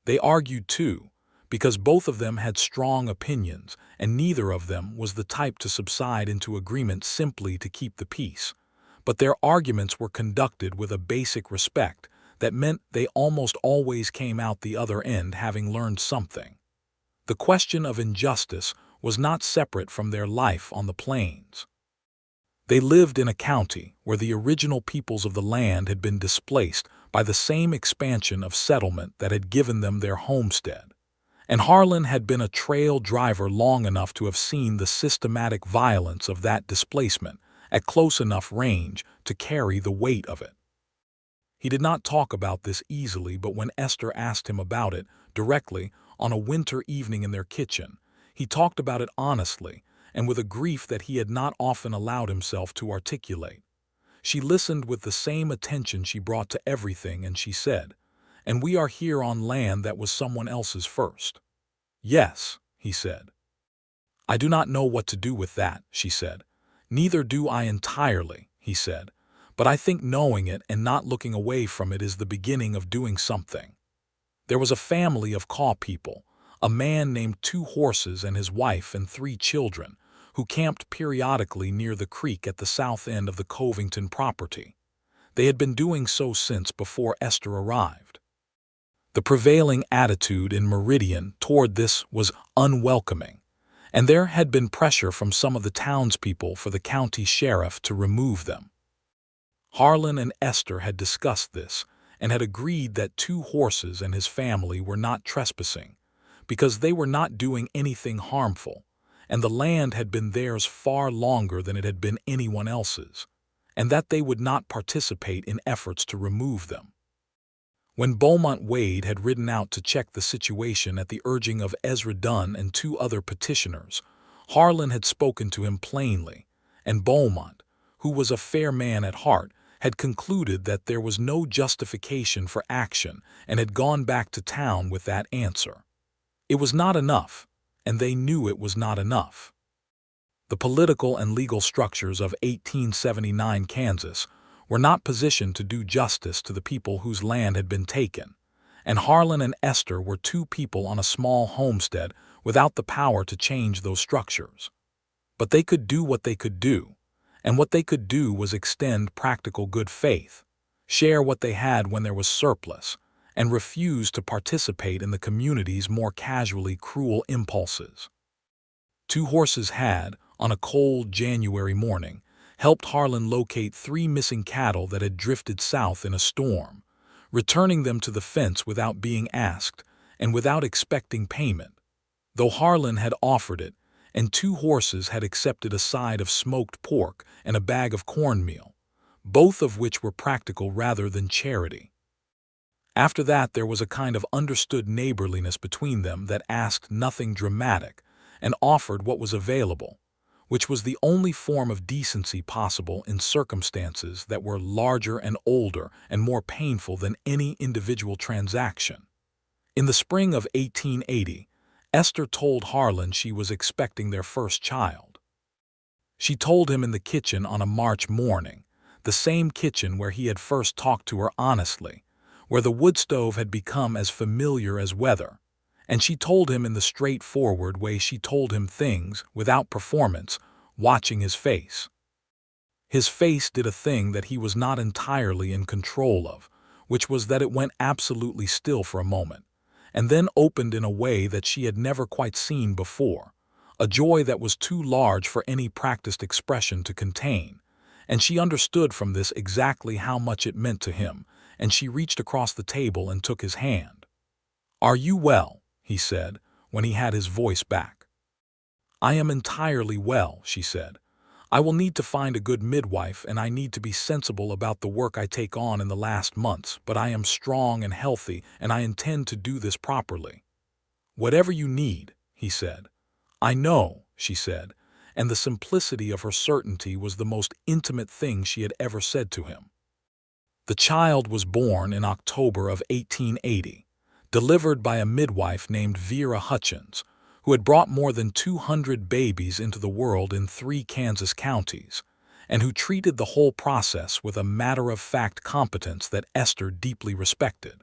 They argued too, because both of them had strong opinions and neither of them was the type to subside into agreement simply to keep the peace, but their arguments were conducted with a basic respect that meant they almost always came out the other end having learned something. The question of injustice was not separate from their life on the plains. They lived in a county where the original peoples of the land had been displaced by the same expansion of settlement that had given them their homestead, and Harlan had been a trail driver long enough to have seen the systematic violence of that displacement at close enough range to carry the weight of it. He did not talk about this easily, but when Esther asked him about it directly on a winter evening in their kitchen, he talked about it honestly and with a grief that he had not often allowed himself to articulate. She listened with the same attention she brought to everything, and she said, "And we are here on land that was someone else's first." "Yes," he said. "I do not know what to do with that," she said. "Neither do I entirely," he said. "But I think knowing it and not looking away from it is the beginning of doing something." There was a family of Kaw people, a man named 2 Horses and his wife and 3 children, who camped periodically near the creek at the south end of the Covington property. They had been doing so since before Esther arrived. The prevailing attitude in Meridian toward this was unwelcoming, and there had been pressure from some of the townspeople for the county sheriff to remove them. Harlan and Esther had discussed this and had agreed that 2 Horses and his family were not trespassing, because they were not doing anything harmful, and the land had been theirs far longer than it had been anyone else's, and that they would not participate in efforts to remove them. When Beaumont Wade had ridden out to check the situation at the urging of Ezra Dunn and 2 other petitioners, Harlan had spoken to him plainly, and Beaumont, who was a fair man at heart, had concluded that there was no justification for action and had gone back to town with that answer. It was not enough, and they knew it was not enough. The political and legal structures of 1879 Kansas were not positioned to do justice to the people whose land had been taken, and Harlan and Esther were 2 people on a small homestead without the power to change those structures. But they could do what they could do, and what they could do was extend practical good faith, share what they had when there was surplus, and refuse to participate in the community's more casually cruel impulses. 2 Horses had, on a cold January morning, helped Harlan locate 3 missing cattle that had drifted south in a storm, returning them to the fence without being asked and without expecting payment, though Harlan had offered it, and 2 Horses had accepted a side of smoked pork and a bag of cornmeal, both of which were practical rather than charity. After that, there was a kind of understood neighborliness between them that asked nothing dramatic and offered what was available, which was the only form of decency possible in circumstances that were larger and older and more painful than any individual transaction. In the spring of 1880, Esther told Harlan she was expecting their first child. She told him in the kitchen on a March morning, the same kitchen where he had first talked to her honestly, where the wood stove had become as familiar as weather, and she told him in the straightforward way she told him things, without performance, watching his face. His face did a thing that he was not entirely in control of, which was that it went absolutely still for a moment, and then opened in a way that she had never quite seen before, a joy that was too large for any practiced expression to contain, and she understood from this exactly how much it meant to him, and she reached across the table and took his hand. "Are you well?" he said, when he had his voice back. "I am entirely well," she said. "I will need to find a good midwife, and I need to be sensible about the work I take on in the last months, but I am strong and healthy, and I intend to do this properly." "Whatever you need," he said. "I know," she said, and the simplicity of her certainty was the most intimate thing she had ever said to him. The child was born in October of 1880, delivered by a midwife named Vera Hutchins, who had brought more than 200 babies into the world in 3 Kansas counties, and who treated the whole process with a matter-of-fact competence that Esther deeply respected.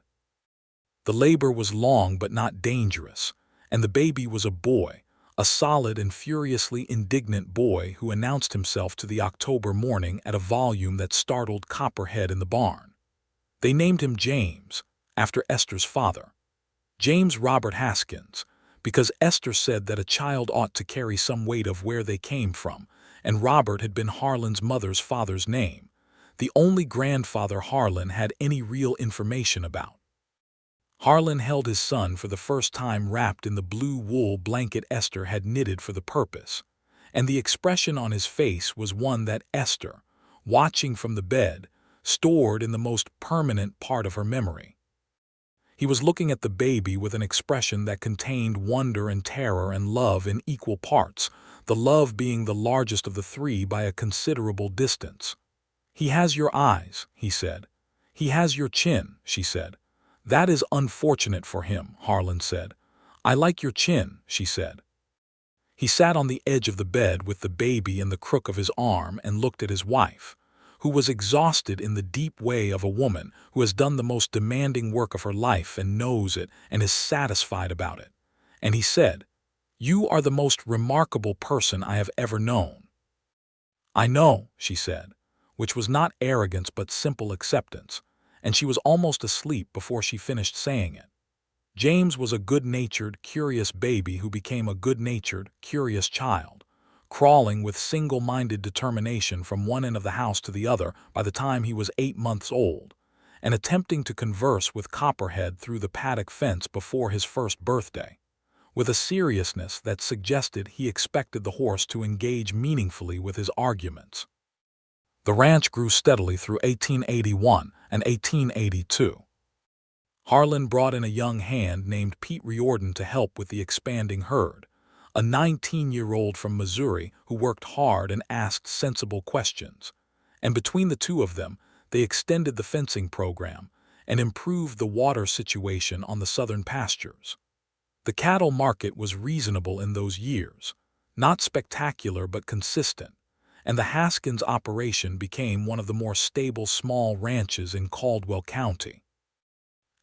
The labor was long but not dangerous, and the baby was a boy, a solid and furiously indignant boy who announced himself to the October morning at a volume that startled Copperhead in the barn. They named him James, after Esther's father, James Robert Haskins, because Esther said that a child ought to carry some weight of where they came from, and Robert had been Harlan's mother's father's name, the only grandfather Harlan had any real information about. Harlan held his son for the first time wrapped in the blue wool blanket Esther had knitted for the purpose, and the expression on his face was one that Esther, watching from the bed, stored in the most permanent part of her memory. He was looking at the baby with an expression that contained wonder and terror and love in equal parts, the love being the largest of the 3 by a considerable distance. "He has your eyes," he said. "He has your chin," she said. "That is unfortunate for him," Harlan said. "I like your chin," she said. He sat on the edge of the bed with the baby in the crook of his arm and looked at his wife, who was exhausted in the deep way of a woman who has done the most demanding work of her life and knows it and is satisfied about it. And he said, "You are the most remarkable person I have ever known." "I know," she said, which was not arrogance but simple acceptance, and she was almost asleep before she finished saying it. James was a good-natured, curious baby who became a good-natured, curious child, crawling with single-minded determination from one end of the house to the other by the time he was 8 months old, and attempting to converse with Copperhead through the paddock fence before his first birthday, with a seriousness that suggested he expected the horse to engage meaningfully with his arguments. The ranch grew steadily through 1881 and 1882. Harlan brought in a young hand named Pete Riordan to help with the expanding herd, a 19-year-old from Missouri who worked hard and asked sensible questions, and between the 2 of them, they extended the fencing program and improved the water situation on the southern pastures. The cattle market was reasonable in those years, not spectacular but consistent, and the Haskins operation became one of the more stable small ranches in Caldwell County.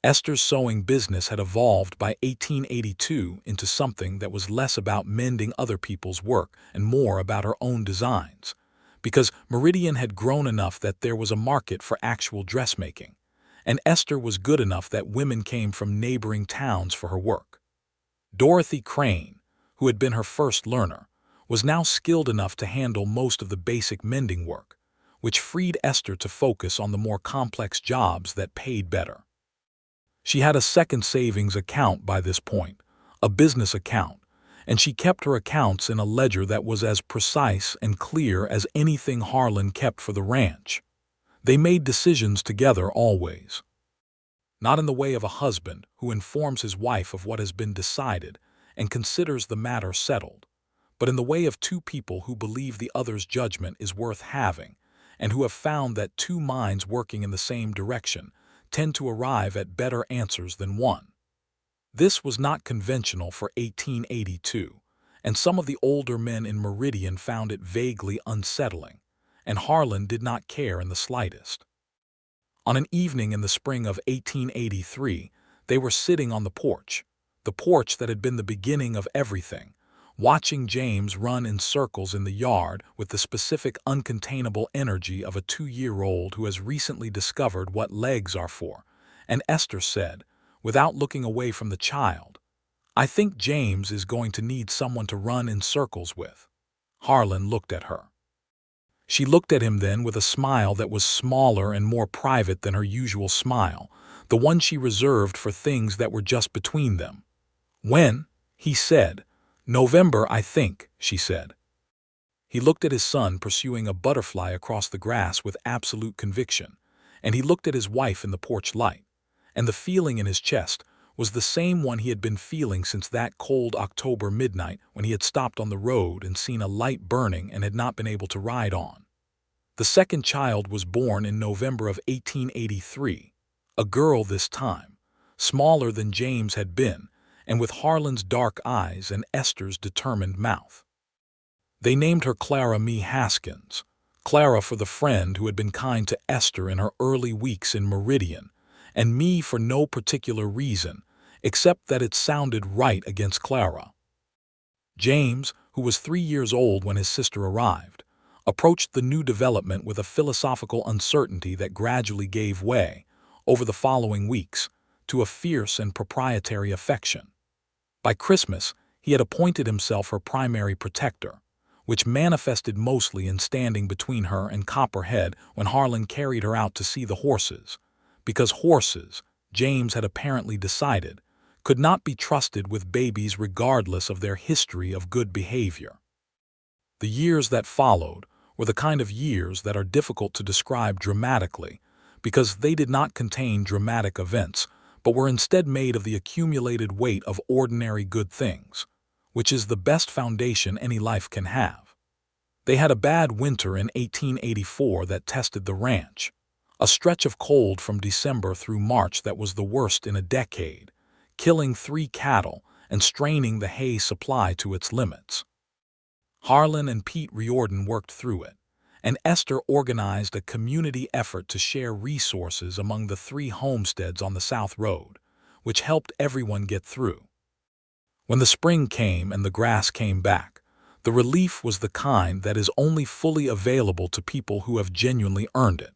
Esther's sewing business had evolved by 1882 into something that was less about mending other people's work and more about her own designs, because Meridian had grown enough that there was a market for actual dressmaking, and Esther was good enough that women came from neighboring towns for her work. Dorothy Crane, who had been her first learner, was now skilled enough to handle most of the basic mending work, which freed Esther to focus on the more complex jobs that paid better. She had a second savings account by this point, a business account, and she kept her accounts in a ledger that was as precise and clear as anything Harlan kept for the ranch. They made decisions together always. Not in the way of a husband who informs his wife of what has been decided and considers the matter settled, but in the way of two people who believe the other's judgment is worth having and who have found that two minds working in the same direction tend to arrive at better answers than one. This was not conventional for 1882, and some of the older men in Meridian found it vaguely unsettling, and Harlan did not care in the slightest. On an evening in the spring of 1883, they were sitting on the porch that had been the beginning of everything, watching James run in circles in the yard with the specific uncontainable energy of a 2-year-old who has recently discovered what legs are for, and Esther said, without looking away from the child, "I think James is going to need someone to run in circles with." Harlan looked at her. She looked at him then with a smile that was smaller and more private than her usual smile, the one she reserved for things that were just between them. "When?" he said. "November, I think," she said. He looked at his son pursuing a butterfly across the grass with absolute conviction, and he looked at his wife in the porch light, and the feeling in his chest was the same one he had been feeling since that cold October midnight when he had stopped on the road and seen a light burning and had not been able to ride on. The second child was born in November of 1883, a girl this time, smaller than James had been, and with Harlan's dark eyes and Esther's determined mouth. They named her Clara Mee Haskins, Clara for the friend who had been kind to Esther in her early weeks in Meridian, and Mee for no particular reason, except that it sounded right against Clara. James, who was 3 years old when his sister arrived, approached the new development with a philosophical uncertainty that gradually gave way, over the following weeks, to a fierce and proprietary affection. By Christmas, he had appointed himself her primary protector, which manifested mostly in standing between her and Copperhead when Harlan carried her out to see the horses, because horses, James had apparently decided, could not be trusted with babies regardless of their history of good behavior. The years that followed were the kind of years that are difficult to describe dramatically, because they did not contain dramatic events, but were instead made of the accumulated weight of ordinary good things, which is the best foundation any life can have. They had a bad winter in 1884 that tested the ranch, a stretch of cold from December through March that was the worst in a decade, killing 3 cattle and straining the hay supply to its limits. Harlan and Pete Riordan worked through it, and Esther organized a community effort to share resources among the 3 homesteads on the South Road, which helped everyone get through. When the spring came and the grass came back, the relief was the kind that is only fully available to people who have genuinely earned it.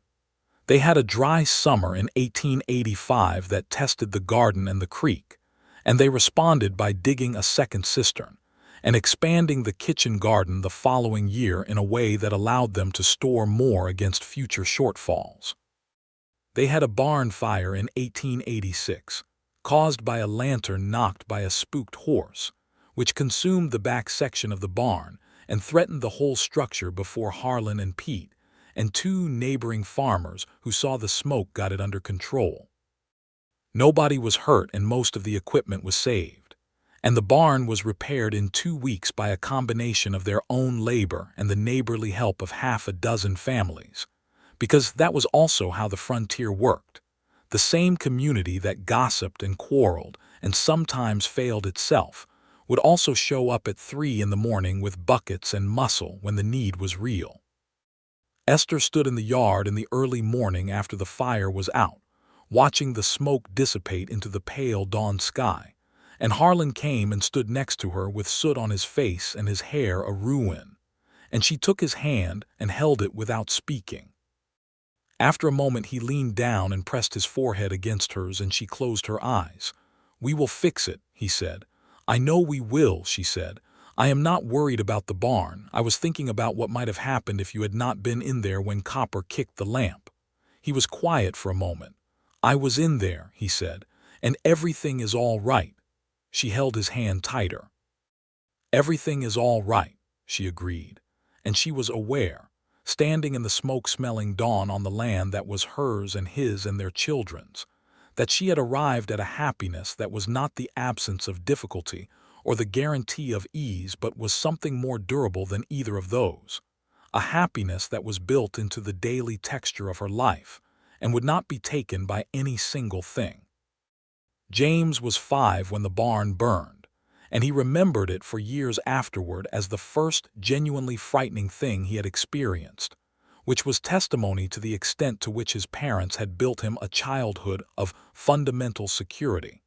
They had a dry summer in 1885 that tested the garden and the creek, and they responded by digging a second cistern and expanding the kitchen garden the following year in a way that allowed them to store more against future shortfalls. They had a barn fire in 1886, caused by a lantern knocked by a spooked horse, which consumed the back section of the barn and threatened the whole structure before Harlan and Pete and 2 neighboring farmers who saw the smoke got it under control. Nobody was hurt and most of the equipment was saved, and the barn was repaired in 2 weeks by a combination of their own labor and the neighborly help of half a dozen families, because that was also how the frontier worked. The same community that gossiped and quarreled and sometimes failed itself would also show up at 3 in the morning with buckets and muscle when the need was real. Esther stood in the yard in the early morning after the fire was out, watching the smoke dissipate into the pale dawn sky, and Harlan came and stood next to her with soot on his face and his hair a ruin, and she took his hand and held it without speaking. After a moment he leaned down and pressed his forehead against hers, and she closed her eyes. "We will fix it," he said. "I know we will," she said. "I am not worried about the barn. I was thinking about what might have happened if you had not been in there when Copper kicked the lamp." He was quiet for a moment. "I was in there," he said, "and everything is all right." She held his hand tighter. "Everything is all right," she agreed, and she was aware, standing in the smoke-smelling dawn on the land that was hers and his and their children's, that she had arrived at a happiness that was not the absence of difficulty or the guarantee of ease but was something more durable than either of those, a happiness that was built into the daily texture of her life and would not be taken by any single thing. James was 5 when the barn burned, and he remembered it for years afterward as the first genuinely frightening thing he had experienced, which was testimony to the extent to which his parents had built him a childhood of fundamental security.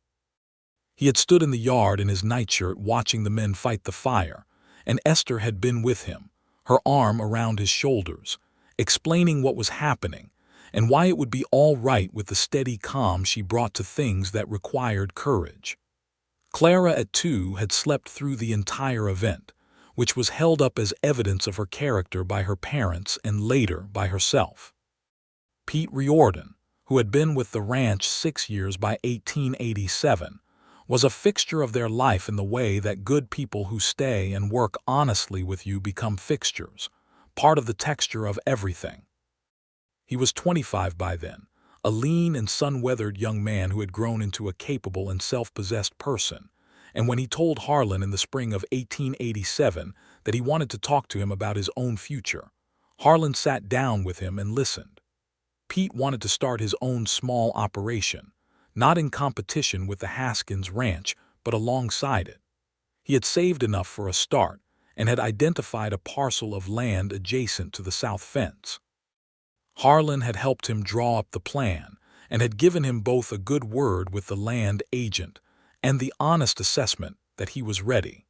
He had stood in the yard in his nightshirt watching the men fight the fire, and Esther had been with him, her arm around his shoulders, explaining what was happening and why it would be all right with the steady calm she brought to things that required courage. Clara at 2 had slept through the entire event, which was held up as evidence of her character by her parents and later by herself. Pete Riordan, who had been with the ranch 6 years by 1887, was a fixture of their life in the way that good people who stay and work honestly with you become fixtures, part of the texture of everything. He was 25 by then, a lean and sun-weathered young man who had grown into a capable and self-possessed person, and when he told Harlan in the spring of 1887 that he wanted to talk to him about his own future, Harlan sat down with him and listened. Pete wanted to start his own small operation, not in competition with the Haskins ranch, but alongside it. He had saved enough for a start and had identified a parcel of land adjacent to the south fence. Harlan had helped him draw up the plan and had given him both a good word with the land agent and the honest assessment that he was ready.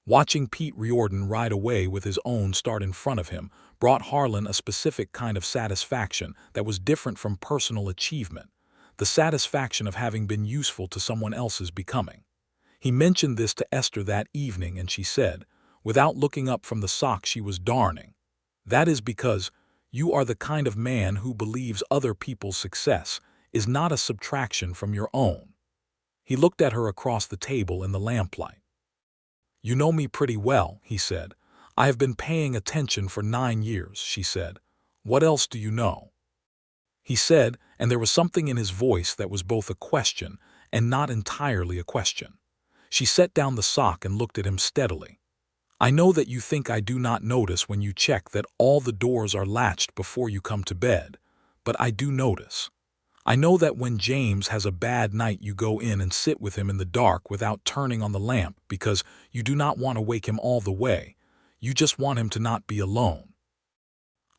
Watching Pete Riordan ride away with his own start in front of him brought Harlan a specific kind of satisfaction that was different from personal achievement, the satisfaction of having been useful to someone else's becoming. He mentioned this to Esther that evening and she said, without looking up from the sock she was darning, "That is because you are the kind of man who believes other people's success is not a subtraction from your own." He looked at her across the table in the lamplight. "You know me pretty well," he said. "I have been paying attention for 9 years," she said. "What else do you know?" He said, and there was something in his voice that was both a question and not entirely a question. She set down the sock and looked at him steadily. "I know that you think I do not notice when you check that all the doors are latched before you come to bed, but I do notice. I know that when James has a bad night you go in and sit with him in the dark without turning on the lamp because you do not want to wake him all the way, you just want him to not be alone.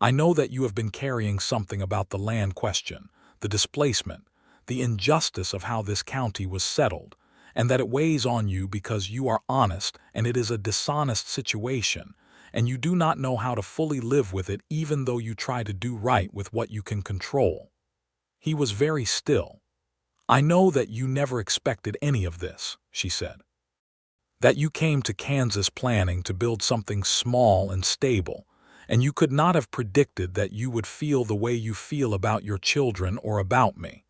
I know that you have been carrying something about the land question, the displacement, the injustice of how this county was settled, and that it weighs on you because you are honest and it is a dishonest situation, and you do not know how to fully live with it even though you try to do right with what you can control." He was very still. "I know that you never expected any of this," she said. "That you came to Kansas planning to build something small and stable, and you could not have predicted that you would feel the way you feel about your children or about me,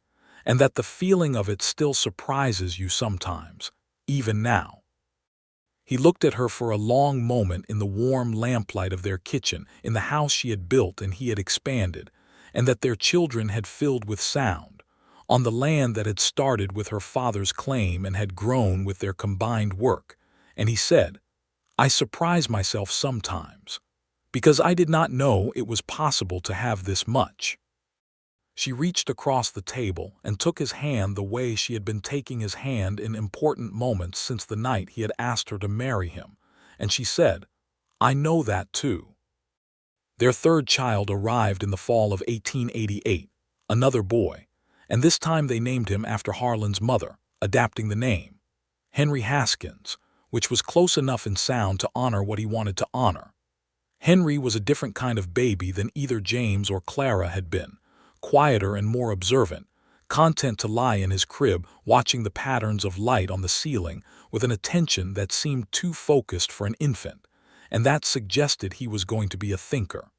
and that the feeling of it still surprises you sometimes, even now." He looked at her for a long moment in the warm lamplight of their kitchen in the house she had built and he had expanded, and that their children had filled with sound, on the land that had started with her father's claim and had grown with their combined work, and he said, "I surprise myself sometimes, because I did not know it was possible to have this much." She reached across the table and took his hand the way she had been taking his hand in important moments since the night he had asked her to marry him, and she said, "I know that too." Their third child arrived in the fall of 1888, another boy, and this time they named him after Harlan's mother, adapting the name, Henry Haskins, which was close enough in sound to honor what he wanted to honor. Henry was a different kind of baby than either James or Clara had been, quieter and more observant, content to lie in his crib watching the patterns of light on the ceiling with an attention that seemed too focused for an infant, and that suggested he was going to be a thinker.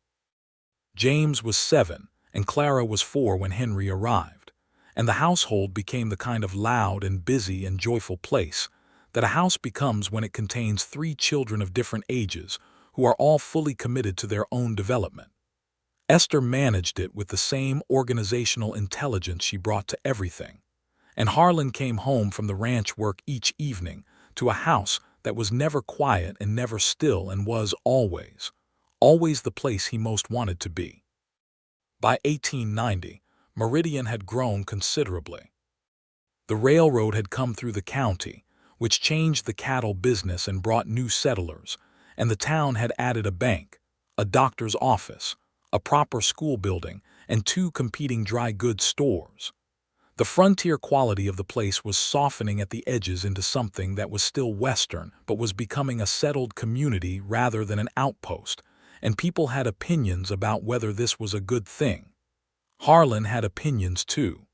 James was 7 and Clara was 4 when Henry arrived, and the household became the kind of loud and busy and joyful place that a house becomes when it contains 3 children of different ages who are all fully committed to their own development. Esther managed it with the same organizational intelligence she brought to everything, and Harlan came home from the ranch work each evening to a house that was never quiet and never still and was always the place he most wanted to be. By 1890, Meridian had grown considerably. The railroad had come through the county, which changed the cattle business and brought new settlers, and the town had added a bank, a doctor's office, a proper school building, and 2 competing dry goods stores. The frontier quality of the place was softening at the edges into something that was still Western but was becoming a settled community rather than an outpost, and people had opinions about whether this was a good thing. Harlan had opinions too.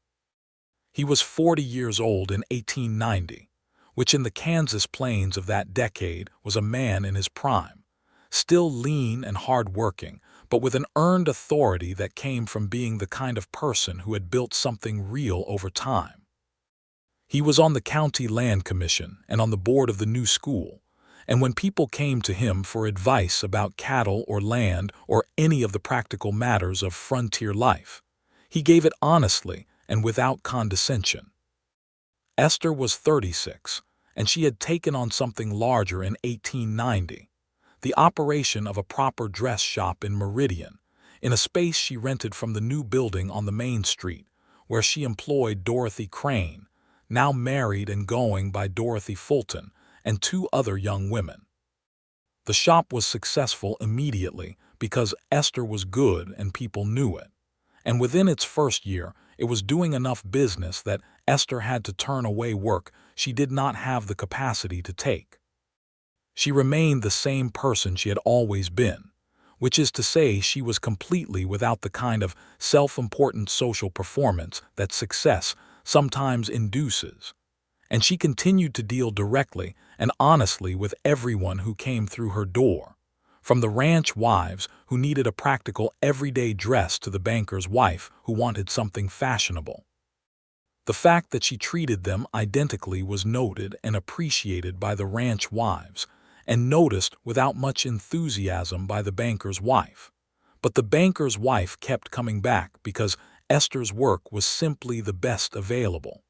He was 40 years old in 1890, which in the Kansas plains of that decade was a man in his prime, still lean and hard-working, but with an earned authority that came from being the kind of person who had built something real over time. He was on the county land commission and on the board of the new school, and when people came to him for advice about cattle or land or any of the practical matters of frontier life, he gave it honestly and without condescension. Esther was 36, and she had taken on something larger in 1890. The operation of a proper dress shop in Meridian, in a space she rented from the new building on the main street, where she employed Dorothy Crane, now married and going by Dorothy Fulton, and 2 other young women. The shop was successful immediately because Esther was good and people knew it, and within its first year it was doing enough business that Esther had to turn away work she did not have the capacity to take. She remained the same person she had always been, which is to say she was completely without the kind of self-important social performance that success sometimes induces, and she continued to deal directly and honestly with everyone who came through her door, from the ranch wives who needed a practical everyday dress to the banker's wife who wanted something fashionable. The fact that she treated them identically was noted and appreciated by the ranch wives, and noticed without much enthusiasm by the banker's wife. But the banker's wife kept coming back because Esther's work was simply the best available.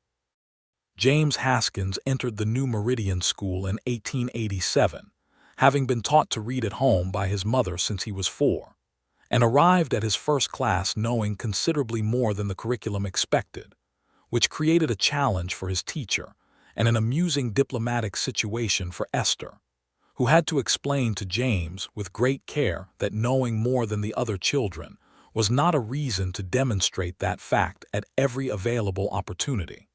James Haskins entered the New Meridian School in 1887, having been taught to read at home by his mother since he was 4, and arrived at his first class knowing considerably more than the curriculum expected, which created a challenge for his teacher and an amusing diplomatic situation for Esther, who had to explain to James with great care that knowing more than the other children was not a reason to demonstrate that fact at every available opportunity.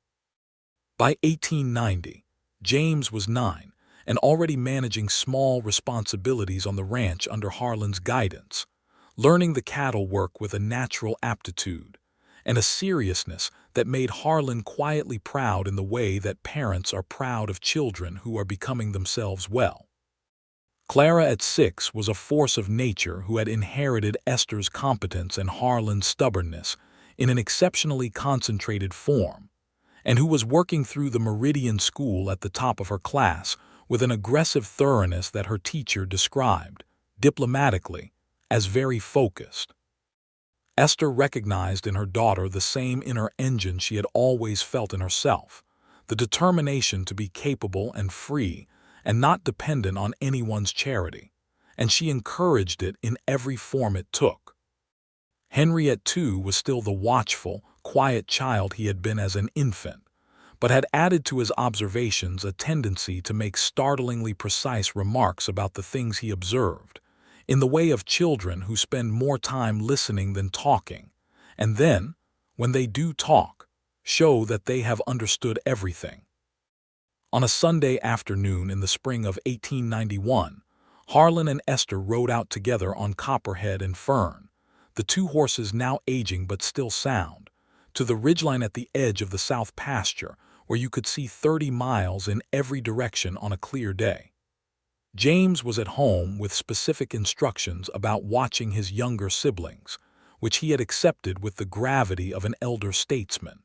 By 1890, James was 9 and already managing small responsibilities on the ranch under Harlan's guidance, learning the cattle work with a natural aptitude and a seriousness that made Harlan quietly proud in the way that parents are proud of children who are becoming themselves well. Clara at 6 was a force of nature who had inherited Esther's competence and Harlan's stubbornness in an exceptionally concentrated form, and who was working through the Meridian School at the top of her class with an aggressive thoroughness that her teacher described, diplomatically, as very focused. Esther recognized in her daughter the same inner engine she had always felt in herself, the determination to be capable and free and not dependent on anyone's charity, and she encouraged it in every form it took. Henriette, too, was still the watchful, quiet child he had been as an infant, but had added to his observations a tendency to make startlingly precise remarks about the things he observed, in the way of children who spend more time listening than talking, and then, when they do talk, show that they have understood everything. On a Sunday afternoon in the spring of 1891, Harlan and Esther rode out together on Copperhead and Fern, the 2 horses now aging but still sound, to the ridgeline at the edge of the south pasture where you could see 30 miles in every direction on a clear day. James was at home with specific instructions about watching his younger siblings, which he had accepted with the gravity of an elder statesman.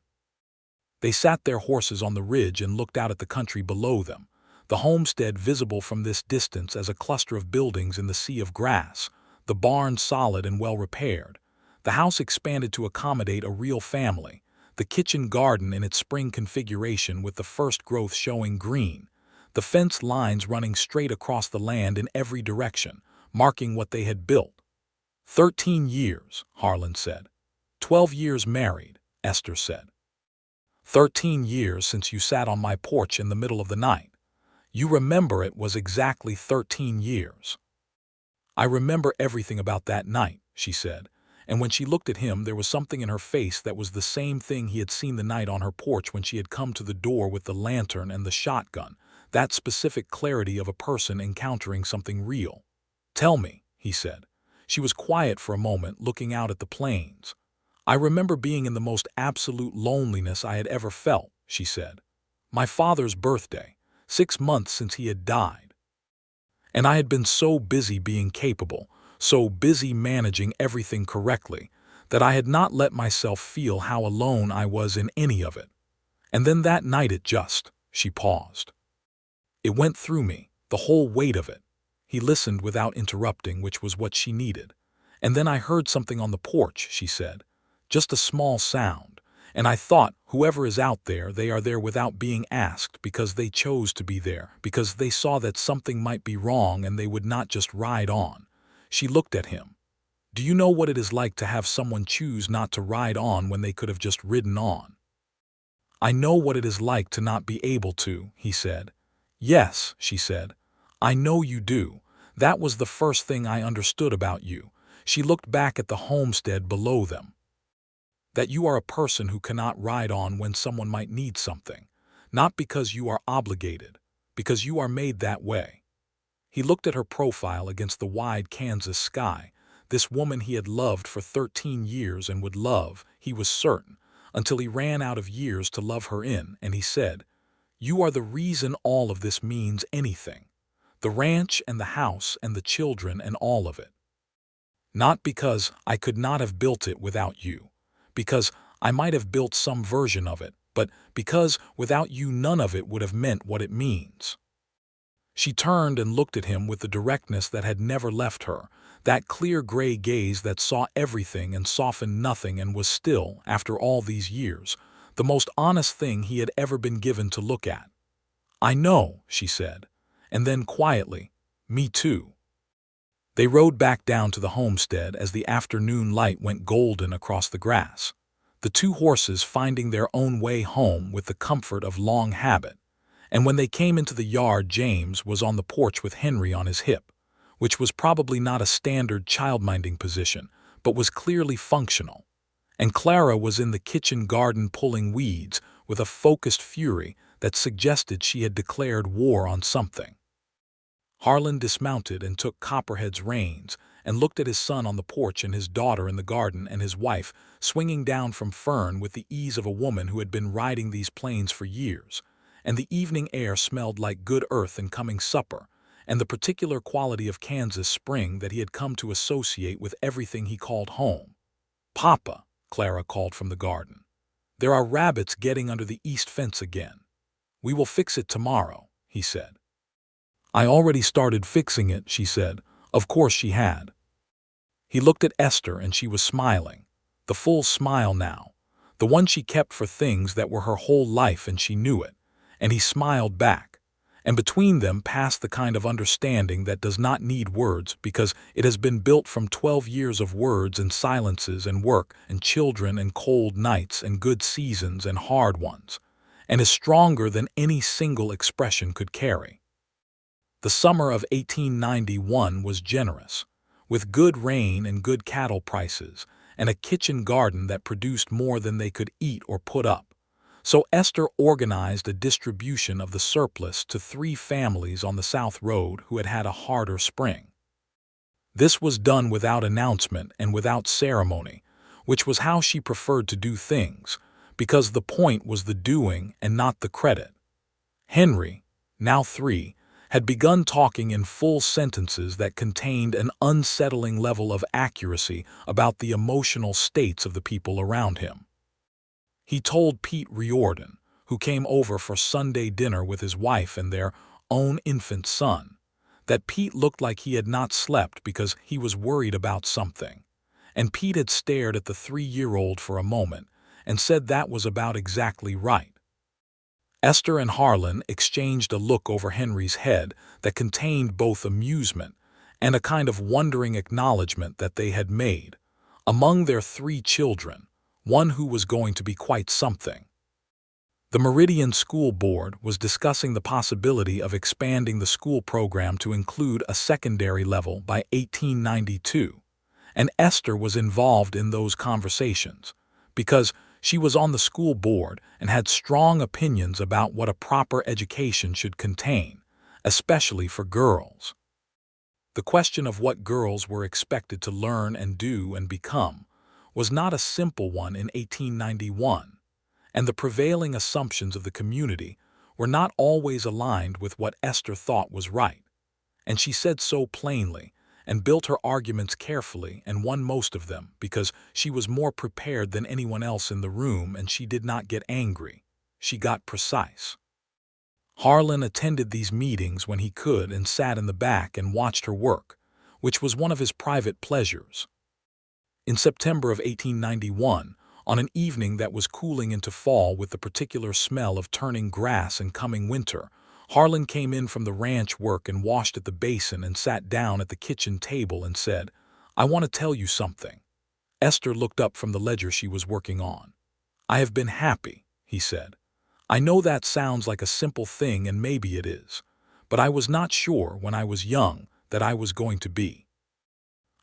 They sat their horses on the ridge and looked out at the country below them, the homestead visible from this distance as a cluster of buildings in the sea of grass, the barn solid and well repaired, the house expanded to accommodate a real family, the kitchen garden in its spring configuration with the first growth showing green, the fence lines running straight across the land in every direction, marking what they had built. 13 years, Harlan said. 12 years married, Esther said. 13 years since you sat on my porch in the middle of the night. You remember it was exactly 13 years. I remember everything about that night, she said, and when she looked at him there was something in her face that was the same thing he had seen the night on her porch when she had come to the door with the lantern and the shotgun, that specific clarity of a person encountering something real. Tell me, he said. She was quiet for a moment, looking out at the plains. I remember being in the most absolute loneliness I had ever felt, she said. My father's birthday, 6 months since he had died. And I had been so busy being capable, so busy managing everything correctly, that I had not let myself feel how alone I was in any of it. And then that night she paused. It went through me, the whole weight of it. He listened without interrupting, which was what she needed. And then I heard something on the porch, she said. Just a small sound. And I thought, whoever is out there, they are there without being asked, because they chose to be there, because they saw that something might be wrong and they would not just ride on. She looked at him. Do you know what it is like to have someone choose not to ride on when they could have just ridden on? I know what it is like to not be able to, he said. Yes, she said. I know you do. That was the first thing I understood about you. She looked back at the homestead below them. That you are a person who cannot ride on when someone might need something, not because you are obligated, because you are made that way. He looked at her profile against the wide Kansas sky, this woman he had loved for 13 years and would love, he was certain, until he ran out of years to love her in, and he said, You are the reason all of this means anything. The ranch and the house and the children and all of it. Not because I could not have built it without you, because I might have built some version of it, but because without you none of it would have meant what it means. She turned and looked at him with the directness that had never left her, that clear gray gaze that saw everything and softened nothing and was still, after all these years, the most honest thing he had ever been given to look at. I know, she said, and then quietly, me too. They rode back down to the homestead as the afternoon light went golden across the grass, the two horses finding their own way home with the comfort of long habit. And when they came into the yard, James was on the porch with Henry on his hip, which was probably not a standard child-minding position, but was clearly functional. And Clara was in the kitchen garden pulling weeds with a focused fury that suggested she had declared war on something. Harlan dismounted and took Copperhead's reins and looked at his son on the porch and his daughter in the garden and his wife swinging down from Fern with the ease of a woman who had been riding these plains for years, and the evening air smelled like good earth and coming supper, and the particular quality of Kansas spring that he had come to associate with everything he called home. Papa, Clara called from the garden. There are rabbits getting under the east fence again. We will fix it tomorrow, he said. I already started fixing it, she said. Of course she had. He looked at Esther and she was smiling, the full smile now, the one she kept for things that were her whole life and she knew it, and he smiled back, and between them passed the kind of understanding that does not need words because it has been built from 12 years of words and silences and work and children and cold nights and good seasons and hard ones, and is stronger than any single expression could carry. The summer of 1891 was generous, with good rain and good cattle prices, and a kitchen garden that produced more than they could eat or put up. So Esther organized a distribution of the surplus to 3 families on the South Road who had had a harder spring. This was done without announcement and without ceremony, which was how she preferred to do things, because the point was the doing and not the credit. Henry, now 3, had begun talking in full sentences that contained an unsettling level of accuracy about the emotional states of the people around him. He told Pete Riordan, who came over for Sunday dinner with his wife and their own infant son, that Pete looked like he had not slept because he was worried about something. And Pete had stared at the 3-year-old for a moment and said that was about exactly right. Esther and Harlan exchanged a look over Henry's head that contained both amusement and a kind of wondering acknowledgement that they had made, among their 3 children, one who was going to be quite something. The Meridian School Board was discussing the possibility of expanding the school program to include a secondary level by 1892, and Esther was involved in those conversations because she was on the school board and had strong opinions about what a proper education should contain, especially for girls. The question of what girls were expected to learn and do and become was not a simple one in 1891, and the prevailing assumptions of the community were not always aligned with what Esther thought was right, and she said so plainly and built her arguments carefully and won most of them because she was more prepared than anyone else in the room, and she did not get angry. She got precise. Harlan attended these meetings when he could and sat in the back and watched her work, which was one of his private pleasures. In September of 1891, on an evening that was cooling into fall with the particular smell of turning grass and coming winter, Harlan came in from the ranch work and washed at the basin and sat down at the kitchen table and said, "I want to tell you something." Esther looked up from the ledger she was working on. "I have been happy," he said. "I know that sounds like a simple thing, and maybe it is, but I was not sure when I was young that I was going to be.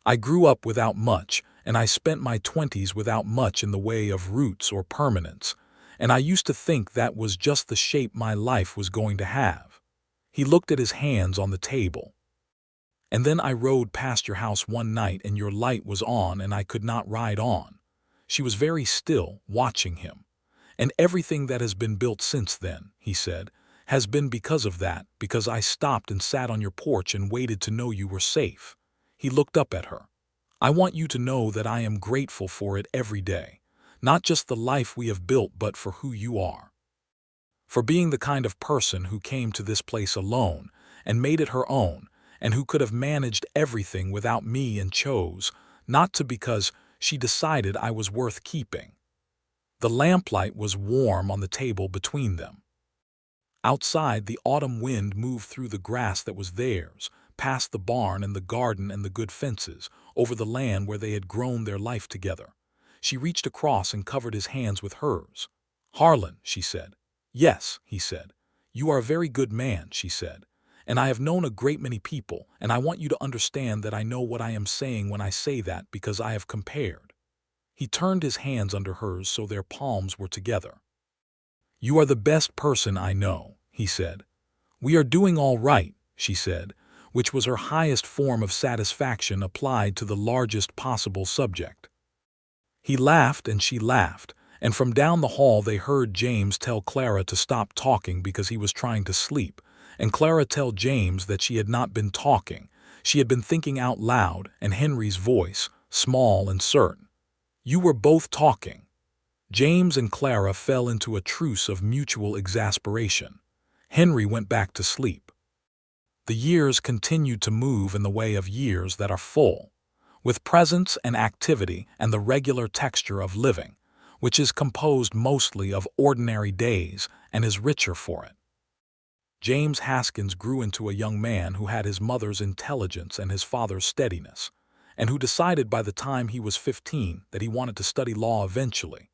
I grew up without much, and I spent my 20s without much in the way of roots or permanence, and I used to think that was just the shape my life was going to have." He looked at his hands on the table. "And then I rode past your house one night and your light was on and I could not ride on." She was very still, watching him. "And everything that has been built since then," he said, "has been because of that, because I stopped and sat on your porch and waited to know you were safe." He looked up at her. "I want you to know that I am grateful for it every day, not just the life we have built but for who you are. For being the kind of person who came to this place alone and made it her own, and who could have managed everything without me and chose not to because she decided I was worth keeping." The lamplight was warm on the table between them. Outside, the autumn wind moved through the grass that was theirs, past the barn and the garden and the good fences, over the land where they had grown their life together. She reached across and covered his hands with hers. "Harlan," she said. "Yes," he said. "You are a very good man," she said. "And I have known a great many people, and I want you to understand that I know what I am saying when I say that because I have compared." He turned his hands under hers so their palms were together. "You are the best person I know," he said. "We are doing all right," she said, which was her highest form of satisfaction applied to the largest possible subject. He laughed and she laughed, and from down the hall they heard James tell Clara to stop talking because he was trying to sleep, and Clara tell James that she had not been talking, she had been thinking out loud, and Henry's voice, small and certain, "You were both talking." James and Clara fell into a truce of mutual exasperation. Henry went back to sleep. The years continued to move in the way of years that are full, with presence and activity and the regular texture of living, which is composed mostly of ordinary days and is richer for it. James Haskins grew into a young man who had his mother's intelligence and his father's steadiness, and who decided by the time he was 15 that he wanted to study law eventually,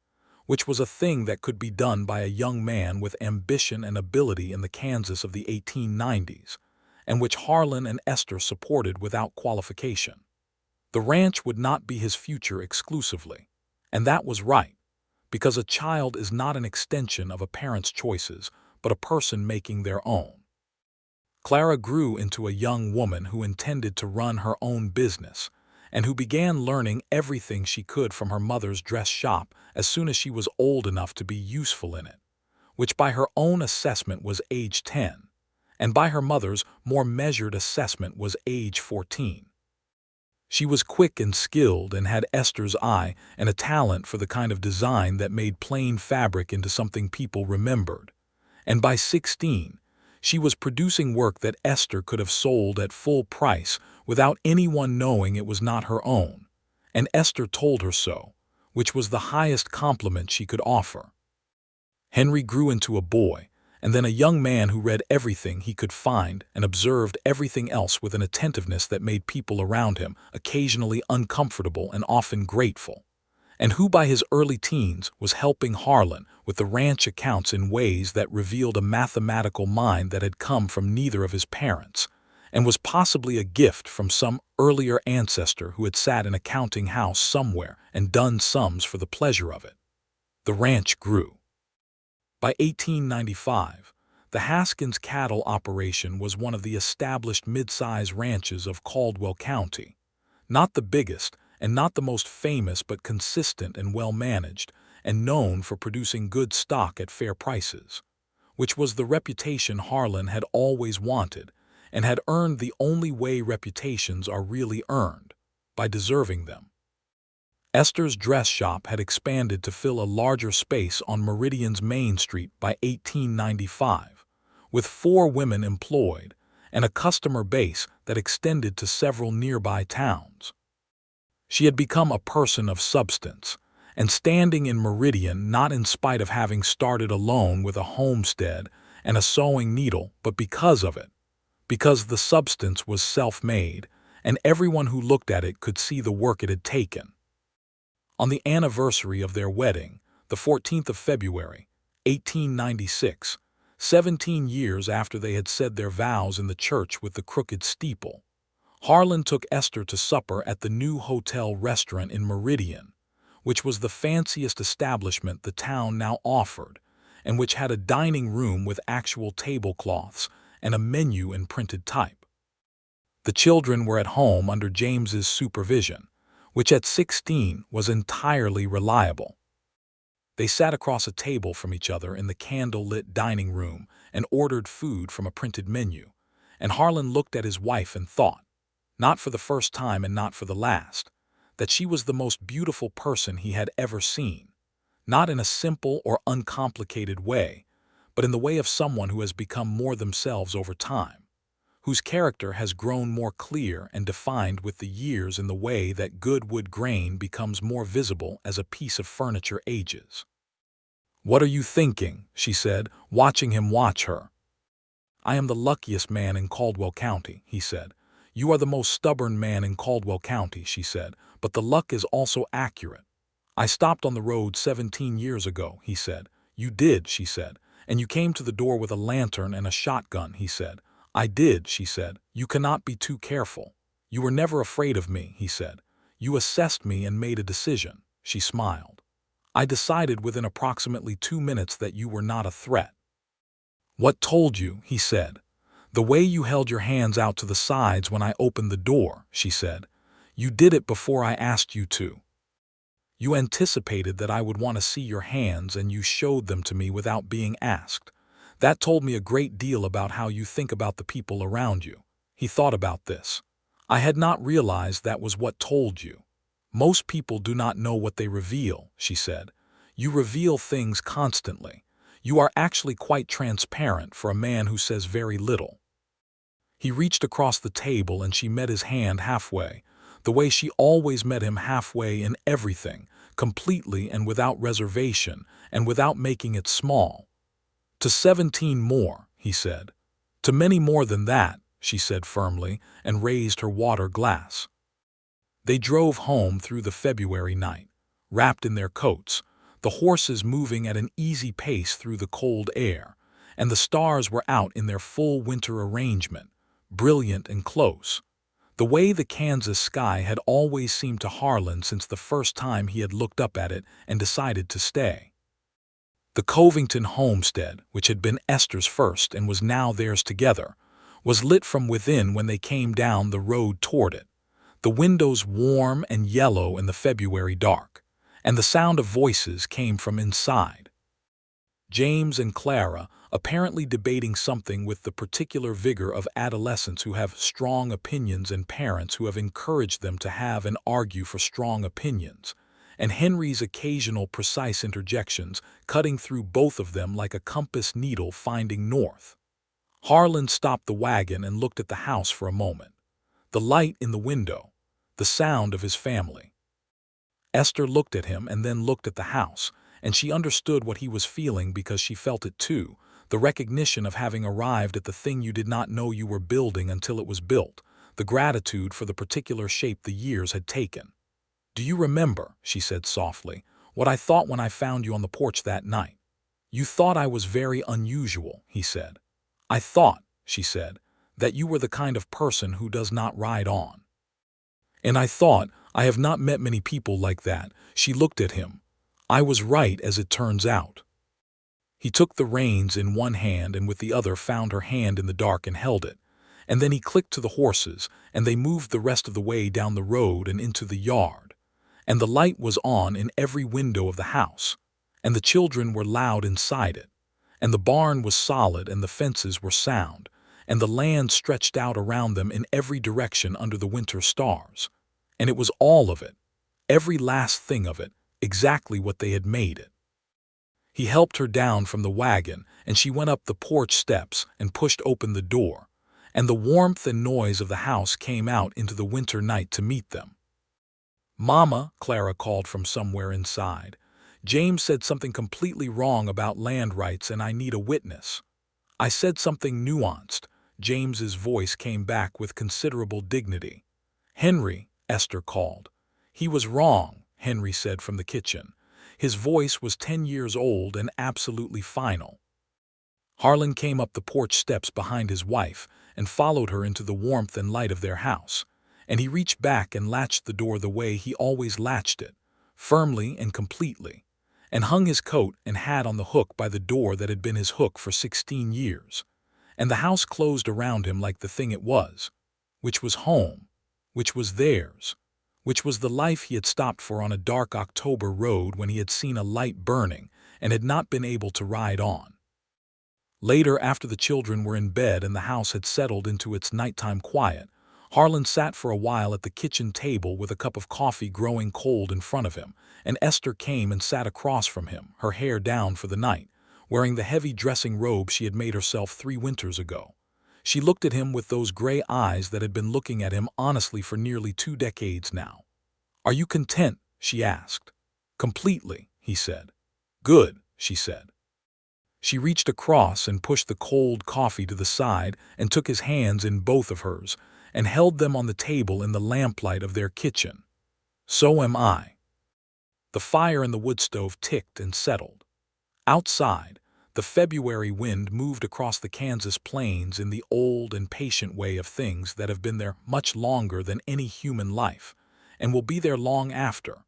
which was a thing that could be done by a young man with ambition and ability in the Kansas of the 1890s, and which Harlan and Esther supported without qualification. The ranch would not be his future exclusively, and that was right, because a child is not an extension of a parent's choices, but a person making their own. Clara grew into a young woman who intended to run her own business, and who began learning everything she could from her mother's dress shop as soon as she was old enough to be useful in it, which by her own assessment was age 10, and by her mother's more measured assessment was age 14. She was quick and skilled and had Esther's eye and a talent for the kind of design that made plain fabric into something people remembered, and by 16, She was producing work that Esther could have sold at full price without anyone knowing it was not her own, and Esther told her so, which was the highest compliment she could offer. Henry grew into a boy, and then a young man who read everything he could find and observed everything else with an attentiveness that made people around him occasionally uncomfortable and often grateful, and who by his early teens was helping Harlan with the ranch accounts in ways that revealed a mathematical mind that had come from neither of his parents, and was possibly a gift from some earlier ancestor who had sat in a counting house somewhere and done sums for the pleasure of it. The ranch grew. By 1895, the Haskins cattle operation was one of the established mid-size ranches of Caldwell County, not the biggest and not the most famous, but consistent and well-managed, and known for producing good stock at fair prices, which was the reputation Harlan had always wanted and had earned the only way reputations are really earned, by deserving them. Esther's dress shop had expanded to fill a larger space on Meridian's Main Street by 1895, with 4 women employed and a customer base that extended to several nearby towns. She had become a person of substance, and standing in Meridian not in spite of having started alone with a homestead and a sewing needle, but because of it, because the substance was self-made, and everyone who looked at it could see the work it had taken. On the anniversary of their wedding, the 14th of February, 1896, 17 years after they had said their vows in the church with the crooked steeple, Harlan took Esther to supper at the new hotel restaurant in Meridian, which was the fanciest establishment the town now offered, and which had a dining room with actual tablecloths and a menu in printed type. The children were at home under James's supervision, which at 16 was entirely reliable. They sat across a table from each other in the candle-lit dining room and ordered food from a printed menu, and Harlan looked at his wife and thought, not for the first time and not for the last, that she was the most beautiful person he had ever seen, not in a simple or uncomplicated way, but in the way of someone who has become more themselves over time, whose character has grown more clear and defined with the years in the way that good wood grain becomes more visible as a piece of furniture ages. "What are you thinking?" she said, watching him watch her. "I am the luckiest man in Caldwell County," he said. "You are the most stubborn man in Caldwell County," she said, "but the luck is also accurate." "I stopped on the road 17 years ago," he said. "You did," she said, "and you came to the door with a lantern and a shotgun," he said. "I did," she said. "You cannot be too careful." "You were never afraid of me," he said. "You assessed me and made a decision." She smiled. "I decided within approximately 2 minutes that you were not a threat." "What told you?" he said. "The way you held your hands out to the sides when I opened the door," she said. "You did it before I asked you to. You anticipated that I would want to see your hands and you showed them to me without being asked. That told me a great deal about how you think about the people around you." He thought about this. "I had not realized that was what told you. Most people do not know what they reveal," she said. "You reveal things constantly. You are actually quite transparent for a man who says very little." He reached across the table and she met his hand halfway, the way she always met him halfway in everything, completely and without reservation and without making it small. "To 17 more," he said. "To many more than that," she said firmly, and raised her water glass. They drove home through the February night, wrapped in their coats, the horses moving at an easy pace through the cold air, and the stars were out in their full winter arrangement, brilliant and close, the way the Kansas sky had always seemed to Harlan since the first time he had looked up at it and decided to stay. The Covington homestead, which had been Esther's first and was now theirs together, was lit from within when they came down the road toward it, the windows warm and yellow in the February dark, and the sound of voices came from inside. James and Clara, apparently debating something with the particular vigor of adolescents who have strong opinions and parents who have encouraged them to have and argue for strong opinions, and Henry's occasional precise interjections cutting through both of them like a compass needle finding north. Harlan stopped the wagon and looked at the house for a moment. The light in the window, the sound of his family. Esther looked at him and then looked at the house, and she understood what he was feeling because she felt it too, the recognition of having arrived at the thing you did not know you were building until it was built, the gratitude for the particular shape the years had taken. "Do you remember," she said softly, "what I thought when I found you on the porch that night?" "You thought I was very unusual," he said. "I thought," she said, "that you were the kind of person who does not ride on." "And I thought, I have not met many people like that." She looked at him. "I was right, as it turns out." He took the reins in one hand and with the other found her hand in the dark and held it. And then he clicked to the horses, and they moved the rest of the way down the road and into the yard. And the light was on in every window of the house, and the children were loud inside it, and the barn was solid and the fences were sound, and the land stretched out around them in every direction under the winter stars. And it was all of it, every last thing of it, exactly what they had made it. He helped her down from the wagon, and she went up the porch steps and pushed open the door, and the warmth and noise of the house came out into the winter night to meet them. "Mama," Clara called from somewhere inside, "James said something completely wrong about land rights and I need a witness." "I said something nuanced." James's voice came back with considerable dignity. "Henry," Esther called. "He was wrong," Henry said from the kitchen. His voice was 10 years old and absolutely final. Harlan came up the porch steps behind his wife and followed her into the warmth and light of their house, and he reached back and latched the door the way he always latched it, firmly and completely, and hung his coat and hat on the hook by the door that had been his hook for 16 years. And the house closed around him like the thing it was, which was home, which was theirs, which was the life he had stopped for on a dark October road when he had seen a light burning and had not been able to ride on. Later, after the children were in bed and the house had settled into its nighttime quiet, Harlan sat for a while at the kitchen table with a cup of coffee growing cold in front of him, and Esther came and sat across from him, her hair down for the night, wearing the heavy dressing robe she had made herself 3 winters ago. She looked at him with those gray eyes that had been looking at him honestly for nearly 2 decades now. "Are you content?" she asked. "Completely," he said. "Good," she said. She reached across and pushed the cold coffee to the side and took his hands in both of hers and held them on the table in the lamplight of their kitchen. "So am I." The fire in the wood stove ticked and settled. Outside, the February wind moved across the Kansas plains in the old and patient way of things that have been there much longer than any human life, and will be there long after,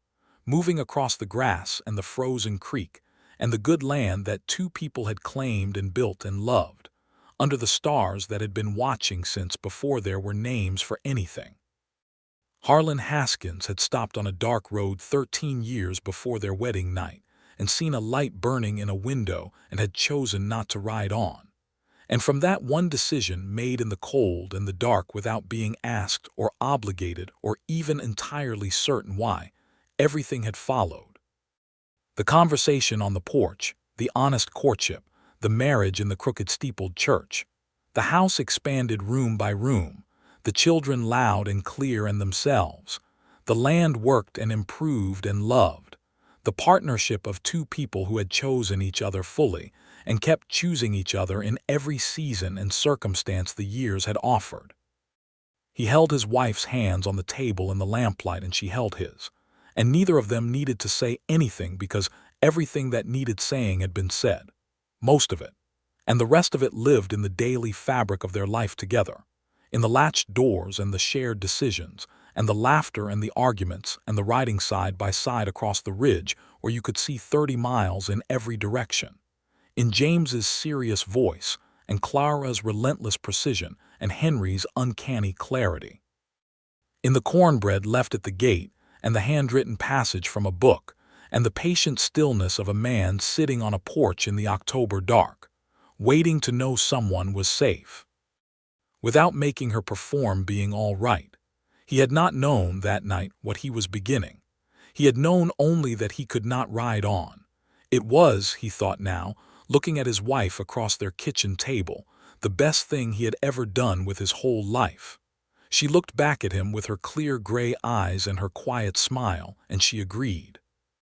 moving across the grass and the frozen creek and the good land that 2 people had claimed and built and loved, under the stars that had been watching since before there were names for anything. Harlan Haskins had stopped on a dark road 13 years before their wedding night and seen a light burning in a window and had chosen not to ride on. And from that one decision made in the cold and the dark without being asked or obligated or even entirely certain why, everything had followed. The conversation on the porch, the honest courtship, the marriage in the crooked steepled church. The house expanded room by room, the children loud and clear and themselves. The land worked and improved and loved. The partnership of 2 people who had chosen each other fully and kept choosing each other in every season and circumstance the years had offered. He held his wife's hands on the table in the lamplight and she held his, and neither of them needed to say anything because everything that needed saying had been said, most of it, and the rest of it lived in the daily fabric of their life together, in the latched doors and the shared decisions, and the laughter and the arguments and the riding side by side across the ridge where you could see 30 miles in every direction, in James's serious voice and Clara's relentless precision and Henry's uncanny clarity, in the cornbread left at the gate and the handwritten passage from a book, and the patient stillness of a man sitting on a porch in the October dark, waiting to know someone was safe, without making her perform being all right. He had not known that night what he was beginning. He had known only that he could not ride on. It was, he thought now, looking at his wife across their kitchen table, the best thing he had ever done with his whole life. She looked back at him with her clear gray eyes and her quiet smile, and she agreed.